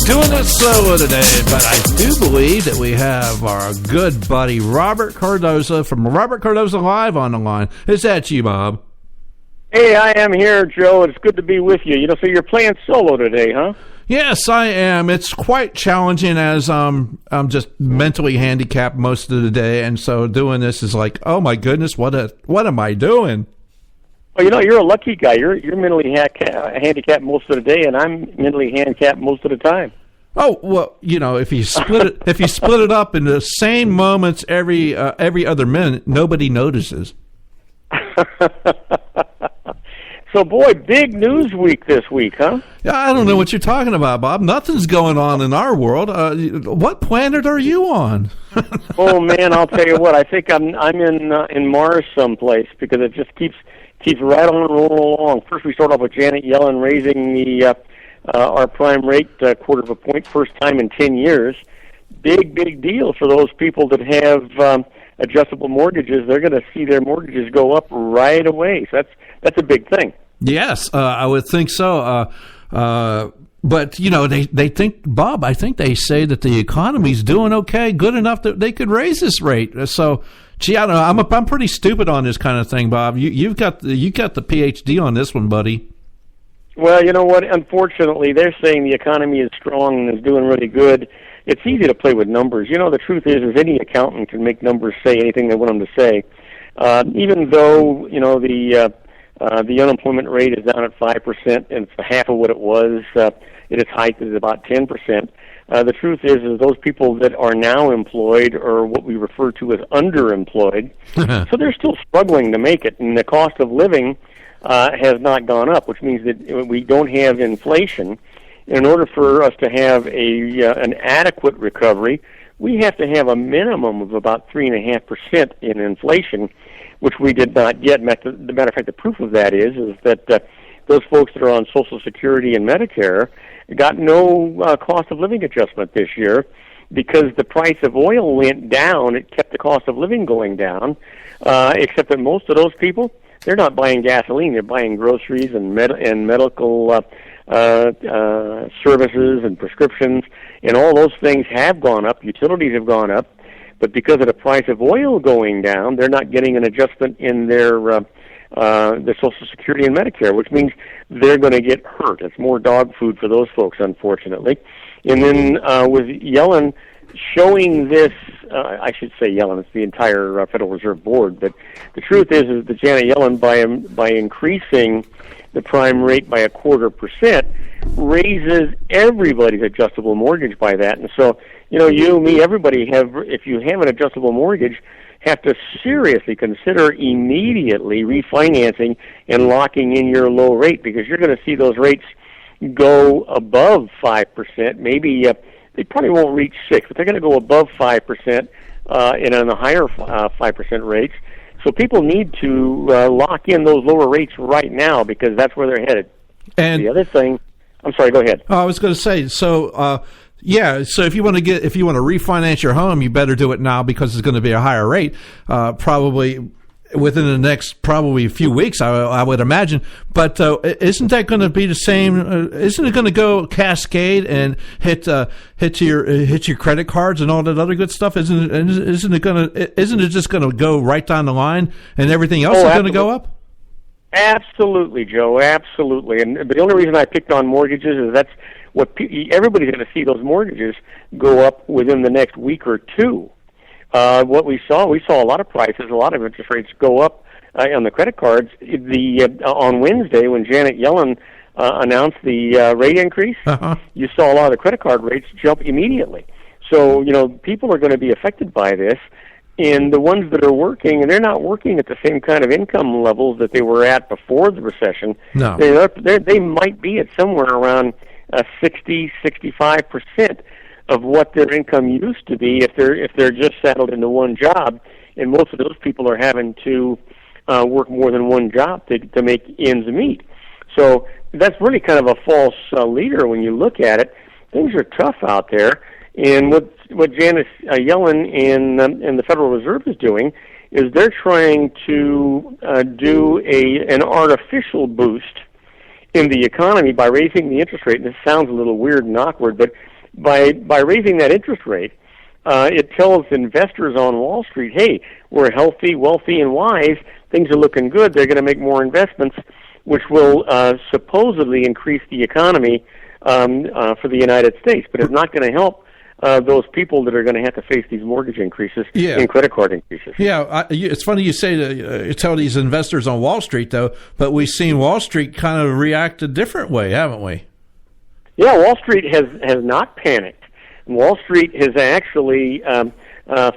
[SPEAKER 7] doing this solo today, but I do believe that we have our good buddy Robert Cardoza from Robert Cardoza Live on the line. Is that you, Bob?
[SPEAKER 20] Hey, I am here, Joe. It's good to be with you. You know, so you're playing solo today, huh?
[SPEAKER 7] Yes, I am. It's quite challenging as I'm just mentally handicapped most of the day, and so doing this is like, oh my goodness, what am I doing?
[SPEAKER 20] Well, you know, you're a lucky guy. You're mentally handicapped most of the day, and I'm mentally handicapped most of the time.
[SPEAKER 7] Oh well, you know, if you split it up into the same moments every other minute, nobody notices.
[SPEAKER 20] So, boy, big news week this week, huh?
[SPEAKER 7] Yeah, I don't know what you're talking about, Bob. Nothing's going on in our world. What planet are you on?
[SPEAKER 20] Oh man, I'll tell you what. I think I'm in Mars someplace because it just keeps right on rolling along. First, we start off with Janet Yellen raising the our prime rate quarter of a point, first time in 10 years. Big deal for those people that have adjustable mortgages. They're going to see their mortgages go up right away. So that's a big thing.
[SPEAKER 7] Yes, I would think so. But, you know, they think, Bob, I think they say that the economy's doing okay, good enough that they could raise this rate. So, gee, I don't know. I'm pretty stupid on this kind of thing, Bob. You got the PhD on this one, buddy.
[SPEAKER 20] Well, you know what? Unfortunately, they're saying the economy is strong and is doing really good. It's easy to play with numbers. You know, the truth is any accountant can make numbers say anything they want them to say. Even though, you know, the unemployment rate is down at 5%, and it's half of what it was. At its height is about 10%. The truth is those people that are now employed are what we refer to as underemployed. So they're still struggling to make it, and the cost of living has not gone up, which means that we don't have inflation. In order for us to have an adequate recovery, we have to have a minimum of about 3.5% in inflation, which we did not get. The matter of fact, the proof of that is that those folks that are on Social Security and Medicare got no cost of living adjustment this year because the price of oil went down. It kept the cost of living going down, except that most of those people, they're not buying gasoline. They're buying groceries and medical services and prescriptions, and all those things have gone up. Utilities have gone up. But because of the price of oil going down, they're not getting an adjustment in their Social Security and Medicare, which means they're going to get hurt. It's more dog food for those folks, unfortunately. And then with Yellen showing this, I should say Yellen, it's the entire Federal Reserve Board, but the truth is that Janet Yellen, by increasing the prime rate by 0.25%, raises everybody's adjustable mortgage by that. And so, you know, you, me, everybody if you have an adjustable mortgage, have to seriously consider immediately refinancing and locking in your low rate, because you're going to see those rates go above 5%. Maybe they probably won't reach 6%, but they're going to go above 5% and on the higher 5% rates. So people need to lock in those lower rates right now because that's where they're headed. And the other thing, I'm sorry, go ahead.
[SPEAKER 7] I was going to say, so if you want to refinance your home, you better do it now because it's going to be a higher rate, probably within the next a few weeks, I would imagine. But isn't that going to be the same? Isn't it going to go cascade and hit your credit cards and all that other good stuff? Isn't it just going to go right down the line and everything else is going to go up?
[SPEAKER 20] Absolutely, Joe. Absolutely. And the only reason I picked on mortgages is that's what everybody's going to see those mortgages go up within the next week or two. What we saw a lot of prices, a lot of interest rates go up on the credit cards. On Wednesday, when Janet Yellen announced the rate increase, you saw a lot of the credit card rates jump immediately. So, you know, people are going to be affected by this. And the ones that are working, and they're not working at the same kind of income levels that they were at before the recession.
[SPEAKER 7] No.
[SPEAKER 20] They might be at somewhere around 60-65% of what their income used to be if they're just settled into one job. And most of those people are having to work more than one job to make ends meet. So that's really kind of a false leader when you look at it. Things are tough out there, and what Janet Yellen and the Federal Reserve is doing is they're trying to do an artificial boost in the economy by raising the interest rate. And this sounds a little weird and awkward, but by raising that interest rate, it tells investors on Wall Street, hey, we're healthy, wealthy, and wise. Things are looking good. They're going to make more investments, which will supposedly increase the economy for the United States. But it's not going to help those people that are going to have to face these mortgage increases and credit card increases.
[SPEAKER 7] Yeah, it's funny you say to tell these investors on Wall Street, though, but we've seen Wall Street kind of react a different way, haven't we?
[SPEAKER 20] Yeah, Wall Street has not panicked. Wall Street has actually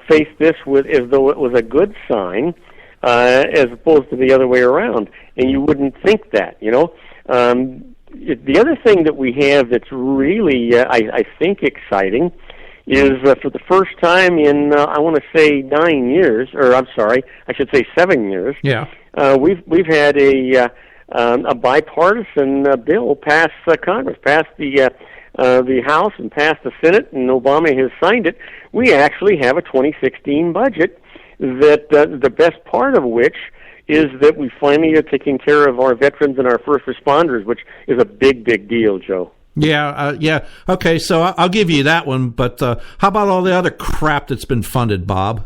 [SPEAKER 20] faced this as though it was a good sign, as opposed to the other way around. And you wouldn't think that, you know. The other thing that we have that's really, I think, exciting is for the first time in, I want to say 9 years, or I'm sorry, I should say 7 years.
[SPEAKER 7] Yeah.
[SPEAKER 20] We've had a bipartisan bill pass Congress, pass the House and pass the Senate, and Obama has signed it. We actually have a 2016 budget that the best part of which is that we finally are taking care of our veterans and our first responders, which is a big, big deal, Joe.
[SPEAKER 7] Yeah. Okay, so I'll give you that one, but how about all the other crap that's been funded, Bob?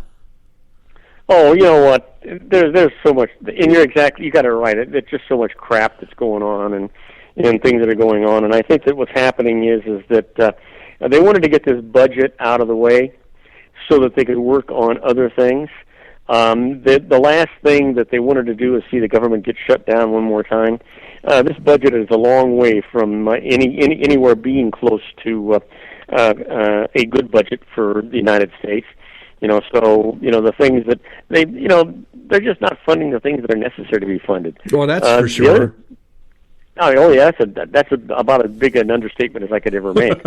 [SPEAKER 20] Oh, you know what? There's so much, and you got it right. It's just so much crap that's going on and things that are going on. And I think that what's happening is that they wanted to get this budget out of the way so that they could work on other things. The last thing that they wanted to do is see the government get shut down one more time. This budget is a long way from anywhere being close to a good budget for the United States. You know, so the things that they're just not funding the things that are necessary to be funded.
[SPEAKER 7] Well, that's for sure.
[SPEAKER 20] Yeah, that's about as big an understatement as I could ever make.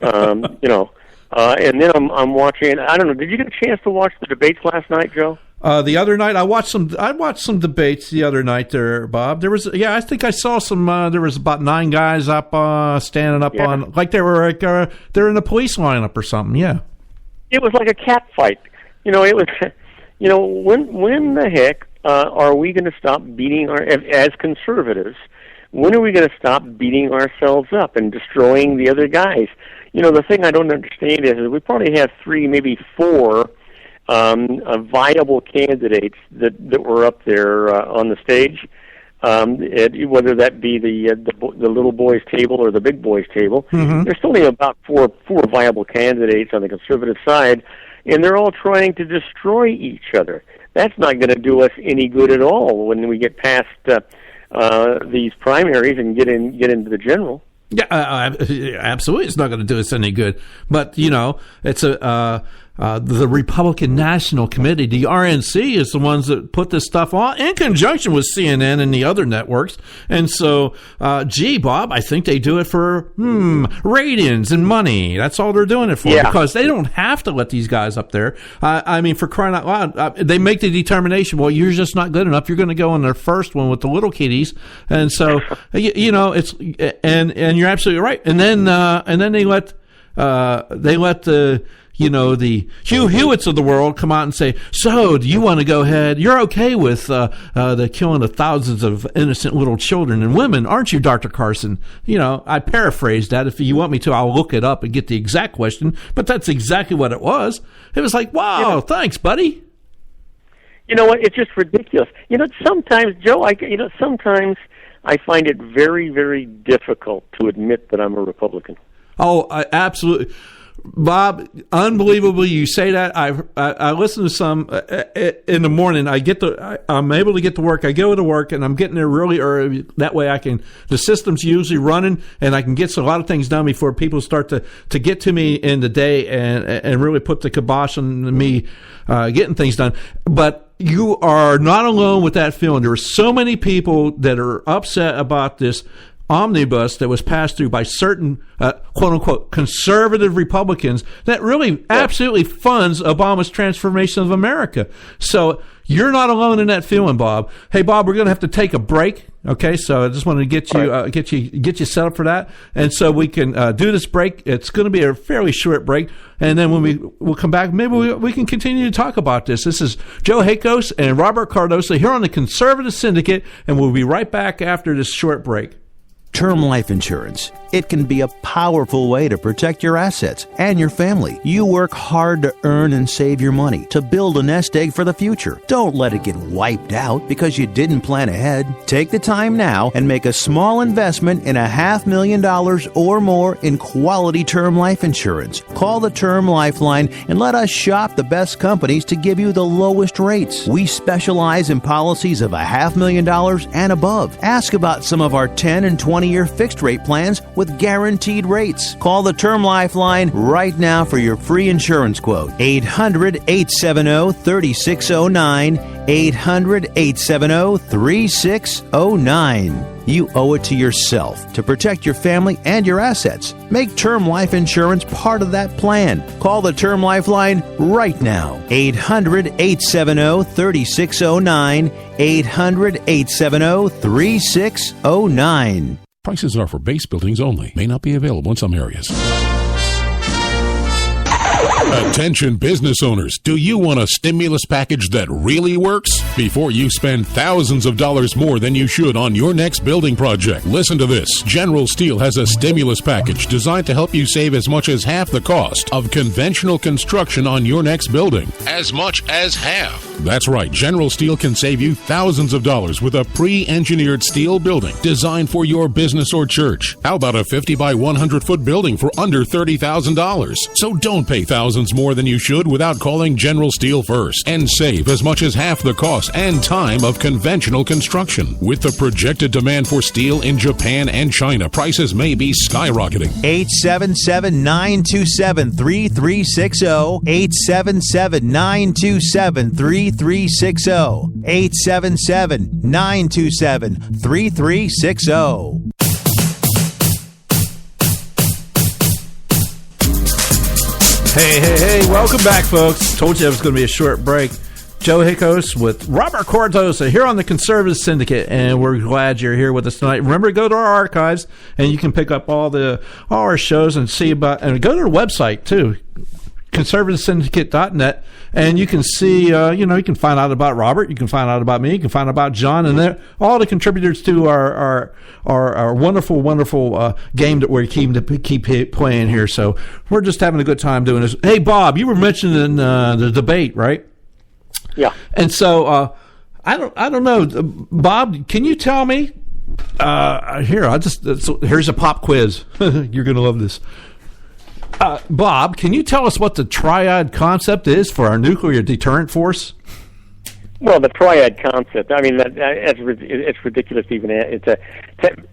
[SPEAKER 20] And then I'm watching. I don't know. Did you get a chance to watch the debates last night, Joe?
[SPEAKER 7] The other night, I watched some debates the other night there, Bob. There was, I think I saw some. There was about 9 guys up, standing up on, like they were they're in the police lineup or something. Yeah. It
[SPEAKER 20] was like a cat fight. It was. When the heck are we going to stop beating as conservatives? When are we going to stop beating ourselves up and destroying the other guys? The thing I don't understand is we probably have 3, maybe 4 viable candidates that were up there on the stage, whether that be the little boys table or the big boys table. Mm-hmm. There's only about four viable candidates on the conservative side, and they're all trying to destroy each other. That's not going to do us any good at all when we get past these primaries and get into the general.
[SPEAKER 7] Yeah, absolutely. It's not going to do us any good. But, it's the Republican National Committee, the RNC, is the ones that put this stuff on in conjunction with CNN and the other networks. And so, Bob, I think they do it for ratings and money. That's all they're doing it for, because they don't have to let these guys up there. I mean, for crying out loud, they make the determination, well, you're just not good enough. You're going to go in their first one with the little kiddies. And so, it's, and you're absolutely right. And then they let the Hugh Hewitts of the world come out and say, so do you want to go ahead? You're okay with the killing of thousands of innocent little children and women, aren't you, Dr. Carson? I paraphrased that. If you want me to, I'll look it up and get the exact question. But that's exactly what it was. It was like, wow, thanks, buddy.
[SPEAKER 20] You know what? It's just ridiculous. Sometimes, Joe, sometimes I find it very, very difficult to admit that I'm a Republican.
[SPEAKER 7] Oh, absolutely. Bob, unbelievably, you say that. I listen to some in the morning. I'm able to get to work. I go to work, and I'm getting there really early. That way, the system's usually running, and I can get a lot of things done before people start to get to me in the day and really put the kibosh on me getting things done. But you are not alone with that feeling. There are so many people that are upset about this omnibus that was passed through by certain quote-unquote conservative Republicans that really absolutely funds Obama's transformation of America. So you're not alone in that feeling, Bob. Hey, Bob, we're going to have to take a break. Okay, so I just wanted to get you set up for that, and so we can do this break. It's going to be a fairly short break, and then when we'll come back, maybe we can continue to talk about this. This is Joe Hakos and Robert Cardoso here on the Conservative Syndicate, and we'll be right back after this short break.
[SPEAKER 11] Term life insurance. It can be a powerful way to protect your assets and your family. You work hard to earn and save your money to build a nest egg for the future. Don't let it get wiped out because you didn't plan ahead. Take the time now and make a small investment in $500,000 or more in quality term life insurance. Call the Term Lifeline and let us shop the best companies to give you the lowest rates. We specialize in policies of $500,000 and above. Ask about some of our 10 and 20-year fixed rate plans with guaranteed rates. Call the Term Lifeline right now for your free insurance quote. 800-870-3609. 800-870-3609. You owe it to yourself to protect your family and your assets. Make term life insurance part of that plan. Call the Term Lifeline right now. 800-870-3609. 800-870-3609.
[SPEAKER 10] Prices are for base buildings only. May not be available in some areas. Attention business owners, do you want a stimulus package that really works? Before you spend thousands of dollars more than you should on your next building project, listen to this. General Steel has a stimulus package designed to help you save as much as half the cost of conventional construction on your next building. As much as half. That's right, General Steel can save you thousands of dollars with a pre-engineered steel building designed for your business or church. How about a 50 by 100 foot building for under $30,000? So don't pay thousands more than you should without calling General Steel first and save as much as half the cost and time of conventional construction. With the projected demand for steel in Japan and China, prices may be skyrocketing.
[SPEAKER 19] 877-927-3360. 877-927-3360. 877-927-3360.
[SPEAKER 7] Hey, welcome back, folks. Told you it was going to be a short break. Joe Hakos with Robert Cardoso here on the Conservative Syndicate, and we're glad you're here with us tonight. Remember to go to our archives, and you can pick up all our shows and see about, and go to our website, too, conservativesyndicate.net, and you can see, you can find out about Robert, you can find out about me, you can find out about John, and all the contributors to our wonderful, wonderful game that we're keep playing here. So we're just having a good time doing this. Hey, Bob, you were mentioning the debate, right?
[SPEAKER 20] Yeah.
[SPEAKER 7] And so I don't know, Bob, can you tell me? Here's a pop quiz. You're going to love this. Bob, can you tell us what the triad concept is for our nuclear deterrent force?
[SPEAKER 20] Well, the triad concept, I mean, it's ridiculous to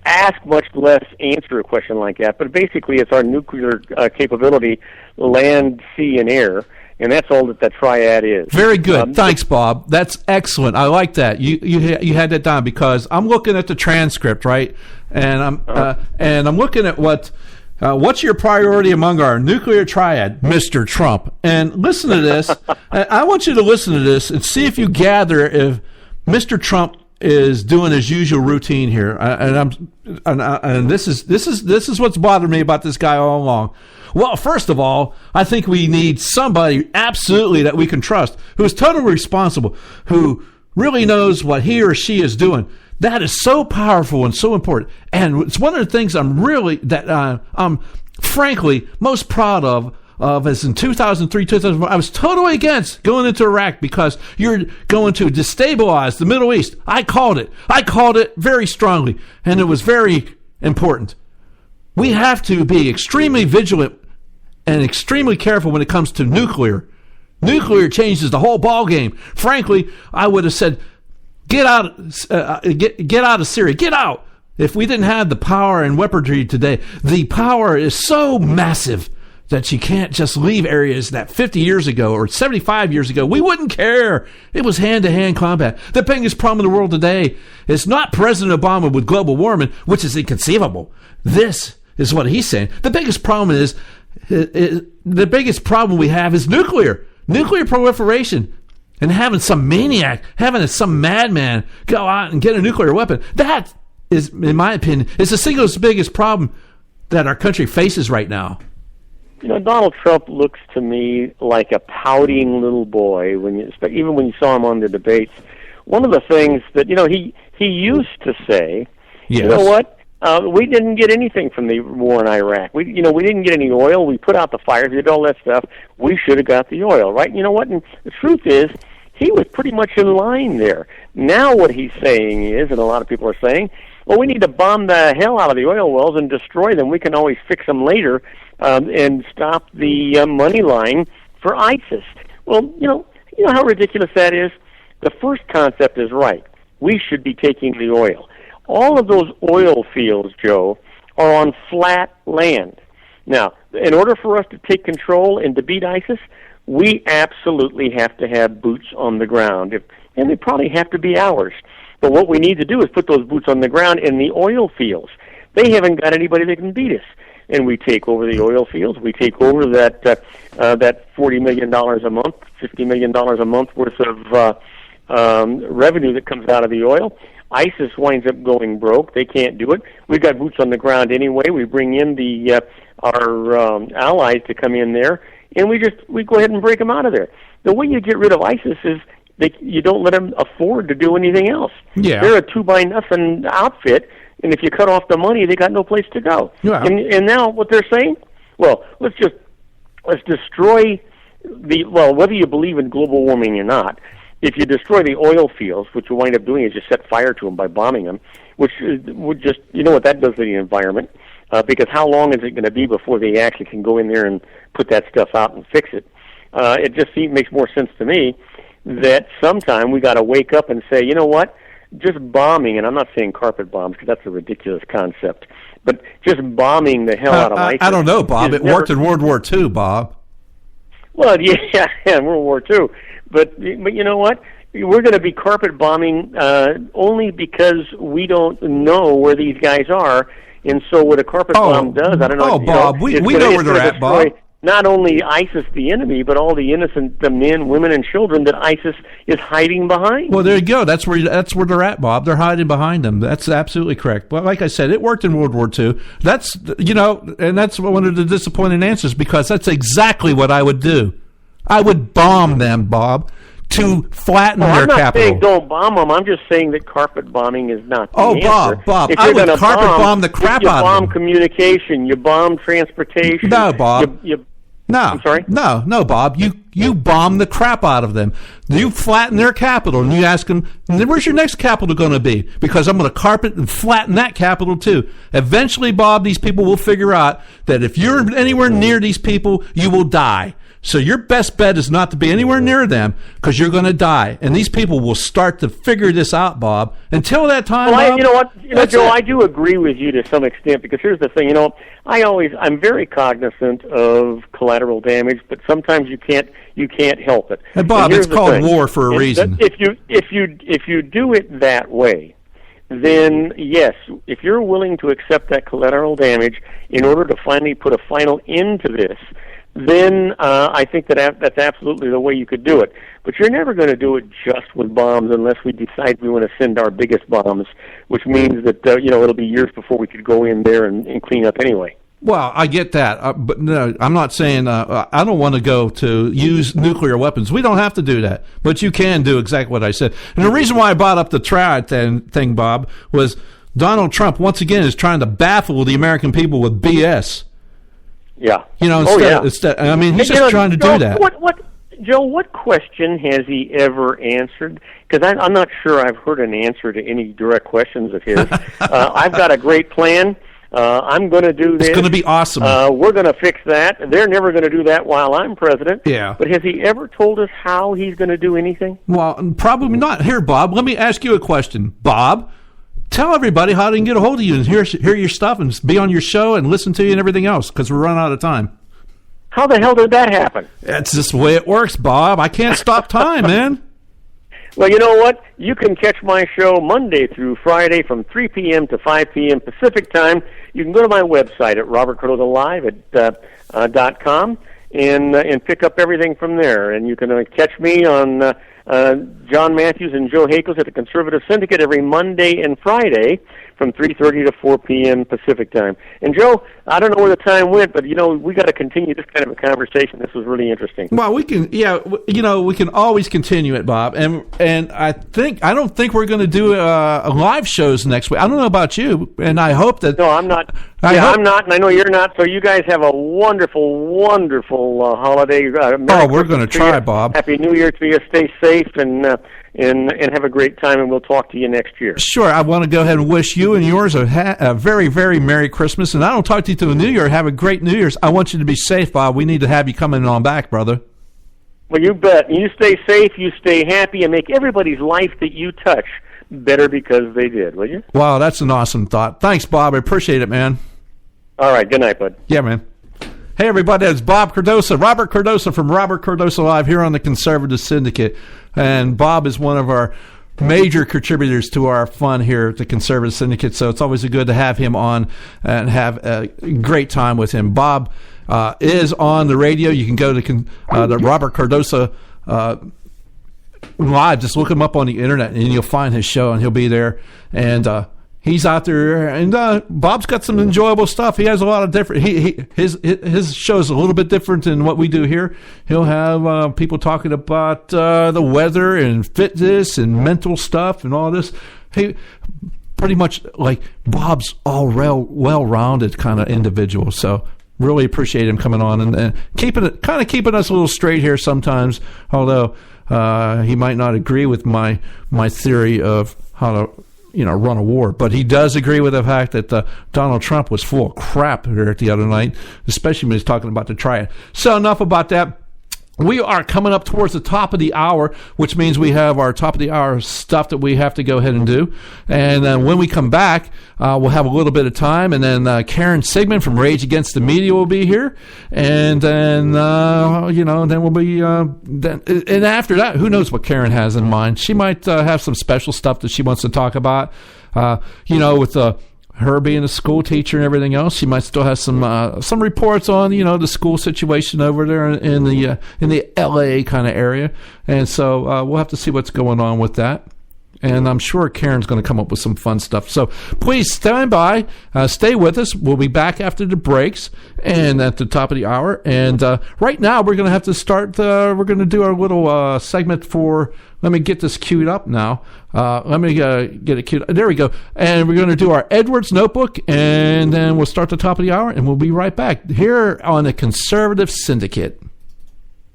[SPEAKER 20] ask, much less answer a question like that. But basically, it's our nuclear capability, land, sea, and air. And that's all that triad is. Very good.
[SPEAKER 7] Thanks, Bob. That's excellent. I like that. You had that down because I'm looking at the transcript, right? And I'm looking at what's your priority among our nuclear triad, Mr. Trump? And listen to this. I want you to listen to this and see if you gather if Mr. Trump is doing his usual routine here. And this is what's bothered me about this guy all along. Well, first of all, I think we need somebody absolutely that we can trust, who is totally responsible, who really knows what he or she is doing. That is so powerful and so important. And it's one of the things I'm frankly most proud of is in 2003, 2004, I was totally against going into Iraq because you're going to destabilize the Middle East. I called it very strongly, and it was very important. We have to be extremely vigilant and extremely careful when it comes to nuclear. Nuclear changes the whole ballgame. Frankly, I would have said, get out of Syria. Get out. If we didn't have the power and weaponry today, the power is so massive that you can't just leave areas that 50 years ago or 75 years ago, we wouldn't care. It was hand-to-hand combat. The biggest problem in the world today is not President Obama with global warming, which is inconceivable. This is what he's saying. The biggest problem we have is nuclear proliferation. And having some maniac, having some madman go out and get a nuclear weapon, that is, in my opinion, is the single biggest problem that our country faces right now.
[SPEAKER 20] You know, Donald Trump looks to me like a pouting little boy, even when you saw him on the debates. One of the things that, he used to say, yes. You know what? We didn't get anything from the war in Iraq. We didn't get any oil. We put out the fires, we did all that stuff. We should have got the oil, right? You know what? And the truth is, he was pretty much in line there. Now what he's saying is, and a lot of people are saying, well, we need to bomb the hell out of the oil wells and destroy them. We can always fix them later and stop the money line for ISIS. Well, you know how ridiculous that is? The first concept is right. We should be taking the oil. All of those oil fields, Joe, are on flat land. Now, in order for us to take control and to beat ISIS, we absolutely have to have boots on the ground, and they probably have to be ours. But what we need to do is put those boots on the ground in the oil fields. They haven't got anybody that can beat us. And we take over the oil fields. We take over that $40 million a month, $50 million a month worth of revenue that comes out of the oil. ISIS winds up going broke. They can't do it. We've got boots on the ground anyway. We bring in our allies to come in there, and we go ahead and break them out of there. The way you get rid of ISIS is you don't let them afford to do anything else.
[SPEAKER 7] Yeah.
[SPEAKER 20] They're a 2-by-nothing outfit, and if you cut off the money, they got no place to go.
[SPEAKER 7] Yeah.
[SPEAKER 20] And now what they're saying, well, let's destroy whether you believe in global warming or not. If you destroy the oil fields, what you wind up doing is just set fire to them by bombing them, which would just, what that does to the environment, because how long is it going to be before they actually can go in there and put that stuff out and fix it? It just makes more sense to me that sometime we got to wake up and say, you know what, just bombing, and I'm not saying carpet bombs because that's a ridiculous concept, but just bombing the hell out of ISIS.
[SPEAKER 7] I don't know, Bob. It worked in World War II, Bob.
[SPEAKER 20] Well, yeah, in World War II. But you know what? We're going to be carpet bombing only because we don't know where these guys are. And so what a carpet bomb does, I don't know.
[SPEAKER 7] Oh, Bob, we know where they're at, Bob.
[SPEAKER 20] Not only ISIS, the enemy, but all the innocent men, women, and children that ISIS is hiding behind.
[SPEAKER 7] Well, there you go. That's where they're at, Bob. They're hiding behind them. That's absolutely correct. Well, like I said, it worked in World War II. That's and that's one of the disappointing answers because that's exactly what I would do. I would bomb them, Bob, to flatten their capital. I'm not
[SPEAKER 20] saying don't bomb them. I'm just saying that carpet bombing is not the answer.
[SPEAKER 7] Bob, I would carpet bomb the crap out of them.
[SPEAKER 20] You bomb communication. You bomb transportation.
[SPEAKER 7] No, Bob. No.
[SPEAKER 20] I'm sorry?
[SPEAKER 7] No, Bob. You bomb the crap out of them. You flatten their capital, and you ask them, where's your next capital going to be? Because I'm going to carpet and flatten that capital, too. Eventually, Bob, these people will figure out that if you're anywhere near these people, you will die. So your best bet is not to be anywhere near them because you're going to die. And these people will start to figure this out, Bob. Until that time, Bob,
[SPEAKER 20] you know what? Joe, I do agree with you to some extent because here's the thing. I'm very cognizant of collateral damage, but sometimes you can't help it.
[SPEAKER 7] And Bob, it's called war for a reason.
[SPEAKER 20] If you do it that way, then yes, if you're willing to accept that collateral damage in order to finally put a final end to this, then I think that's absolutely the way you could do it. But you're never going to do it just with bombs unless we decide we want to send our biggest bombs, which means that it'll be years before we could go in there and clean up anyway.
[SPEAKER 7] Well, I get that, but no, I'm not saying I don't want to go to use nuclear weapons. We don't have to do that, but you can do exactly what I said. And the reason why I brought up the triad thing, Bob, was Donald Trump once again is trying to baffle the American people with BS.
[SPEAKER 20] Yeah.
[SPEAKER 7] Instead, I mean, he's just trying to do that.
[SPEAKER 20] Joe, what question has he ever answered? Because I'm not sure I've heard an answer to any direct questions of his. I've got a great plan. I'm going to do this.
[SPEAKER 7] It's going to be awesome.
[SPEAKER 20] We're going to fix that. They're never going to do that while I'm president.
[SPEAKER 7] Yeah.
[SPEAKER 20] But has he ever told us how he's going to do anything?
[SPEAKER 7] Well, probably not. Here, Bob, let me ask you a question. Bob, tell everybody how they can get a hold of you and hear your stuff and be on your show and listen to you and everything else, because we're running out of time.
[SPEAKER 20] How the hell did that happen?
[SPEAKER 7] That's just the way it works, Bob. I can't stop time, man.
[SPEAKER 20] Well, you know what? You can catch my show Monday through Friday from 3 p.m. to 5 p.m. Pacific time. You can go to my website at robertcardozalive.com and pick up everything from there. And you can catch me on John Matthews and Joe Hakos at the Conservative Syndicate every Monday and Friday from 3:30 to 4 p.m. Pacific time. And Joe, I don't know where the time went, but we got to continue this kind of a conversation. This was really interesting.
[SPEAKER 7] Well, we can, we can always continue it, Bob. And I don't think we're going to do live shows next week. I don't know about you, and I hope that.
[SPEAKER 20] No, I'm not. I'm not, and I know you're not. So you guys have a wonderful, wonderful holiday.
[SPEAKER 7] We're going to try, Bob.
[SPEAKER 20] Happy New Year to you. Stay safe and have a great time, and we'll talk to you next year.
[SPEAKER 7] Sure. I want to go ahead and wish you and yours a very, very Merry Christmas. And I don't talk to you till the New Year. Have a great New Year's. I want you to be safe, Bob. We need to have you coming on back, brother.
[SPEAKER 20] Well, you bet. You stay safe, you stay happy, and make everybody's life that you touch better because they did, will you?
[SPEAKER 7] Wow, that's an awesome thought. Thanks, Bob. I appreciate it, man.
[SPEAKER 20] All right. Good night, bud.
[SPEAKER 7] Yeah, man. Hey, everybody, it's Bob Cardoso, Robert Cardoso from Robert Cardoso Live here on the Conservative Syndicate. And Bob is one of our major contributors to our fun here at the Conservative Syndicate, so it's always good to have him on and have a great time with him. Bob is on the radio. You can go to the Robert Cardoso Live. Just look him up on the internet, and you'll find his show, and he'll be there. And he's out there, and Bob's got some enjoyable stuff. He has a lot of different. His show's a little bit different than what we do here. He'll have people talking about the weather and fitness and mental stuff and all this. He pretty much like Bob's all well-rounded kind of individual. So really appreciate him coming on and keeping us a little straight here sometimes. Although he might not agree with my theory of how to run a war. But he does agree with the fact that Donald Trump was full of crap here the other night, especially when he's talking about the triad. So enough about that. We are coming up towards the top of the hour, which means we have our top of the hour stuff that we have to go ahead and do. And then when we come back, we'll have a little bit of time. And then Karen Sigmund from Rage Against the Media will be here. And then, then we'll be, and after that, who knows what Karen has in mind. She might have some special stuff that she wants to talk about, with her being a school teacher and everything else. She might still have some reports on the school situation over there in the LA kind of area, and so we'll have to see what's going on with that. And I'm sure Karen's going to come up with some fun stuff. So please stand by, stay with us. We'll be back after the breaks and at the top of the hour. And right now we're going to have to start. We're going to do our little segment for. Let me get this queued up now. Let me get it queued up. There we go. And we're going to do our Edwards Notebook, and then we'll start the top of the hour, and we'll be right back here on the Conservative Syndicate.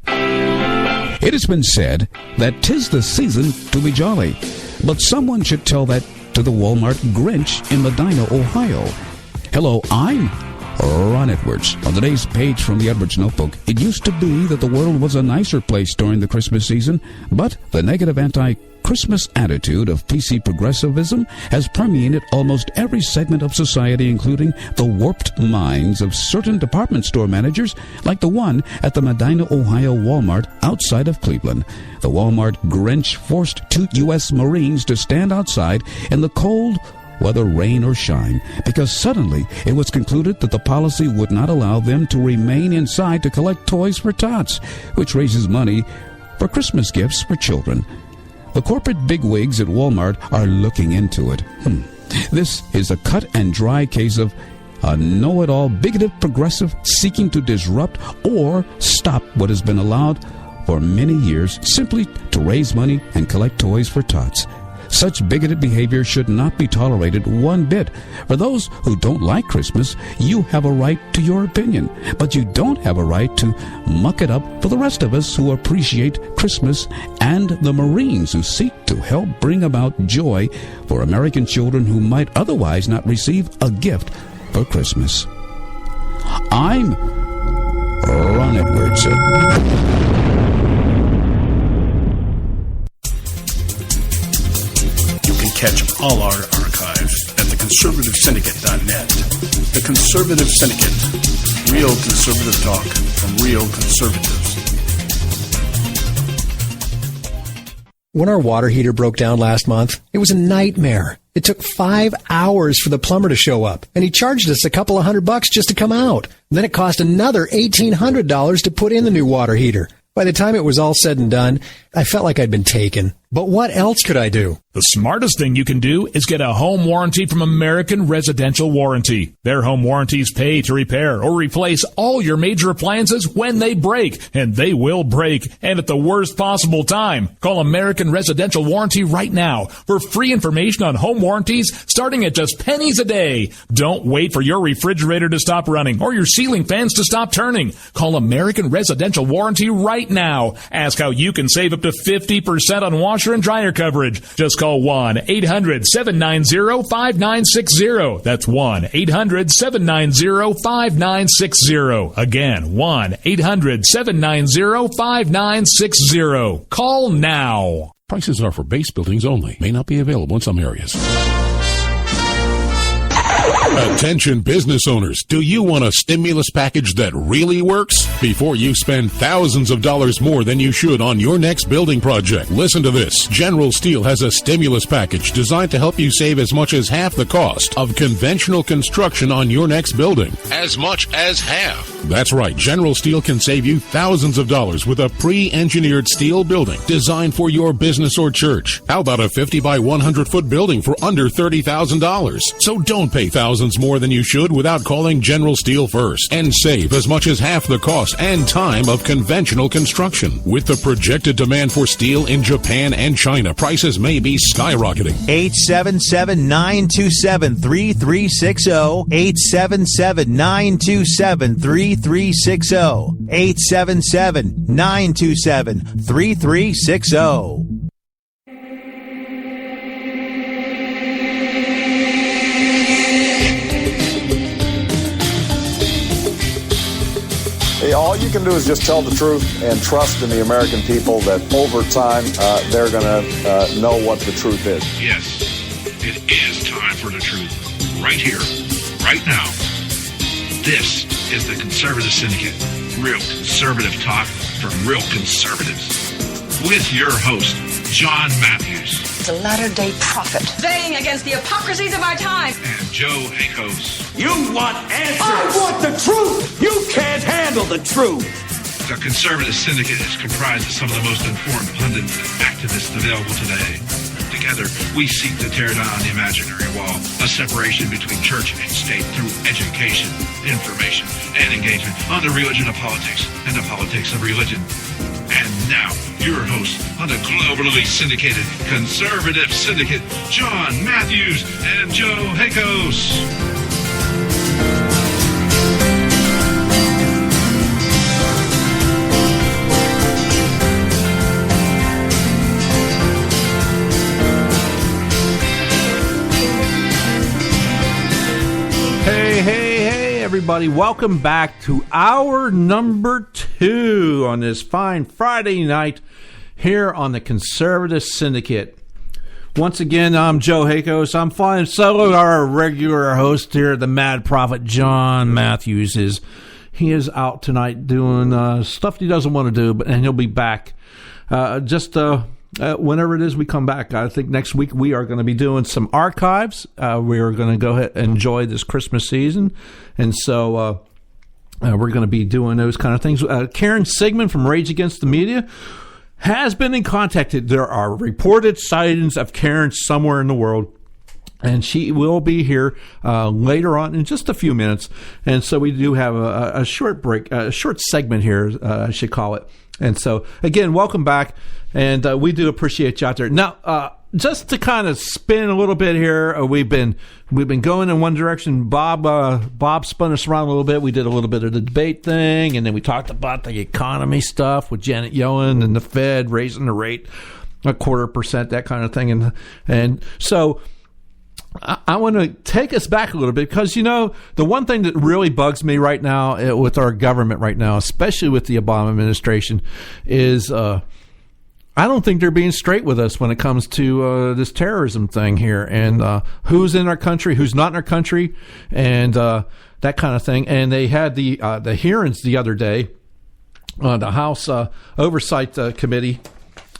[SPEAKER 21] It has been said that 'tis the season to be jolly, but someone should tell that to the Walmart Grinch in Medina, Ohio. Hello, I'm Ron Edwards. On today's page from the Edwards Notebook, it used to be that the world was a nicer place during the Christmas season, but the negative anti-Christmas attitude of PC progressivism has permeated almost every segment of society, including the warped minds of certain department store managers, like the one at the Medina, Ohio Walmart outside of Cleveland. The Walmart Grinch forced 2 U.S. Marines to stand outside in the cold, whether rain or shine, because suddenly it was concluded that the policy would not allow them to remain inside to collect toys for tots, which raises money for Christmas gifts for children. The corporate bigwigs at Walmart are looking into it. This is a cut and dry case of a know-it-all bigoted progressive seeking to disrupt or stop what has been allowed for many years simply to raise money and collect toys for tots. Such bigoted behavior should not be tolerated one bit. For those who don't like Christmas, you have a right to your opinion, but you don't have a right to muck it up for the rest of us who appreciate Christmas and the Marines who seek to help bring about joy for American children who might otherwise not receive a gift for Christmas. I'm Ron Edwards.
[SPEAKER 5] You can catch all our archives at theconservativesyndicate.net. The Conservative Syndicate. Real conservative talk from real conservatives.
[SPEAKER 8] When our water heater broke down last month, it was a nightmare. It took 5 hours for the plumber to show up, and he charged us a couple of $100 just to come out. Then it cost another $1,800 to put in the new water heater. By the time it was all said and done, I felt like I'd been taken. But what else could I do?
[SPEAKER 9] The smartest thing you can do is get a home warranty from American Residential Warranty. Their home warranties pay to repair or replace all your major appliances when they break, and they will break, and at the worst possible time. Call American Residential Warranty right now for free information on home warranties starting at just pennies a day. Don't wait for your refrigerator to stop running or your ceiling fans to stop turning. Call American Residential Warranty right now. Ask how you can save up to 50% on washer and dryer coverage. Just call 1-800-790-5960. That's 1-800-790-5960. Again, 1-800-790-5960. Call now.
[SPEAKER 10] Prices are for base buildings only. May not be available in some areas. Attention business owners, do you want a stimulus package that really works? Before you spend thousands of dollars more than you should on your next building project, listen to this. General Steel has a stimulus package designed to help you save as much as half the cost of conventional construction on your next building. As much as half. That's right, General Steel can save you thousands of dollars with a pre-engineered steel building designed for your business or church. How about a 50 by 100 foot building for under $30,000? So don't pay thousands more than you should without calling General Steel first and save as much as half the cost and time of conventional construction. With the projected demand for steel in Japan and China, prices may be skyrocketing.
[SPEAKER 19] 877-927-3360. 877-927-3360. 877-927-3360.
[SPEAKER 1] All you can do is just tell the truth and trust in the American people that over time they're going to know what the truth is.
[SPEAKER 2] Yes, it is time for the truth. Right here, right now. This is the Conservative Syndicate. Real conservative talk from real conservatives. With your host, John Matthews.
[SPEAKER 3] The latter-day prophet.
[SPEAKER 4] Weighing against the hypocrisies of our time.
[SPEAKER 2] And Joe Hakos.
[SPEAKER 22] You want answers. I want the truth. You can't handle the truth.
[SPEAKER 2] The Conservative Syndicate is comprised of some of the most informed pundits and activists available today. Together, we seek to tear down the imaginary wall, a separation between church and state through education, information, and engagement on the religion of politics and the politics of religion. And now, your host on the globally syndicated Conservative Syndicate, John Matthews and Joe Hakos.
[SPEAKER 7] Hey, everybody. Welcome back to hour number 2 on this fine Friday night here on the Conservative Syndicate. Once again, I'm Joe Hakos. I'm flying solo. Our regular host here, the Mad Prophet John Matthews, is out tonight doing stuff he doesn't want to do, and he'll be back whenever it is we come back. I think next week we are going to be doing some archives. We are going to go ahead and enjoy this Christmas season, and so we're going to be doing those kind of things. Karen Sigmund from Rage Against the Media has been contacted. There are reported sightings of Karen somewhere in the world, and she will be here later on in just a few minutes. And so we do have a short break, a short segment here, I should call it. And so, again, welcome back, and we do appreciate you out there. Now, just to kind of spin a little bit here, we've been going in one direction. Bob spun us around a little bit. We did a little bit of the debate thing, and then we talked about the economy stuff with Janet Yellen and the Fed raising the rate 0.25%, that kind of thing. And so I want to take us back a little bit because, the one thing that really bugs me right now with our government right now, especially with the Obama administration, is I don't think they're being straight with us when it comes to this terrorism thing here and who's in our country, who's not in our country, and that kind of thing. And they had the hearings the other day on the House Oversight Committee.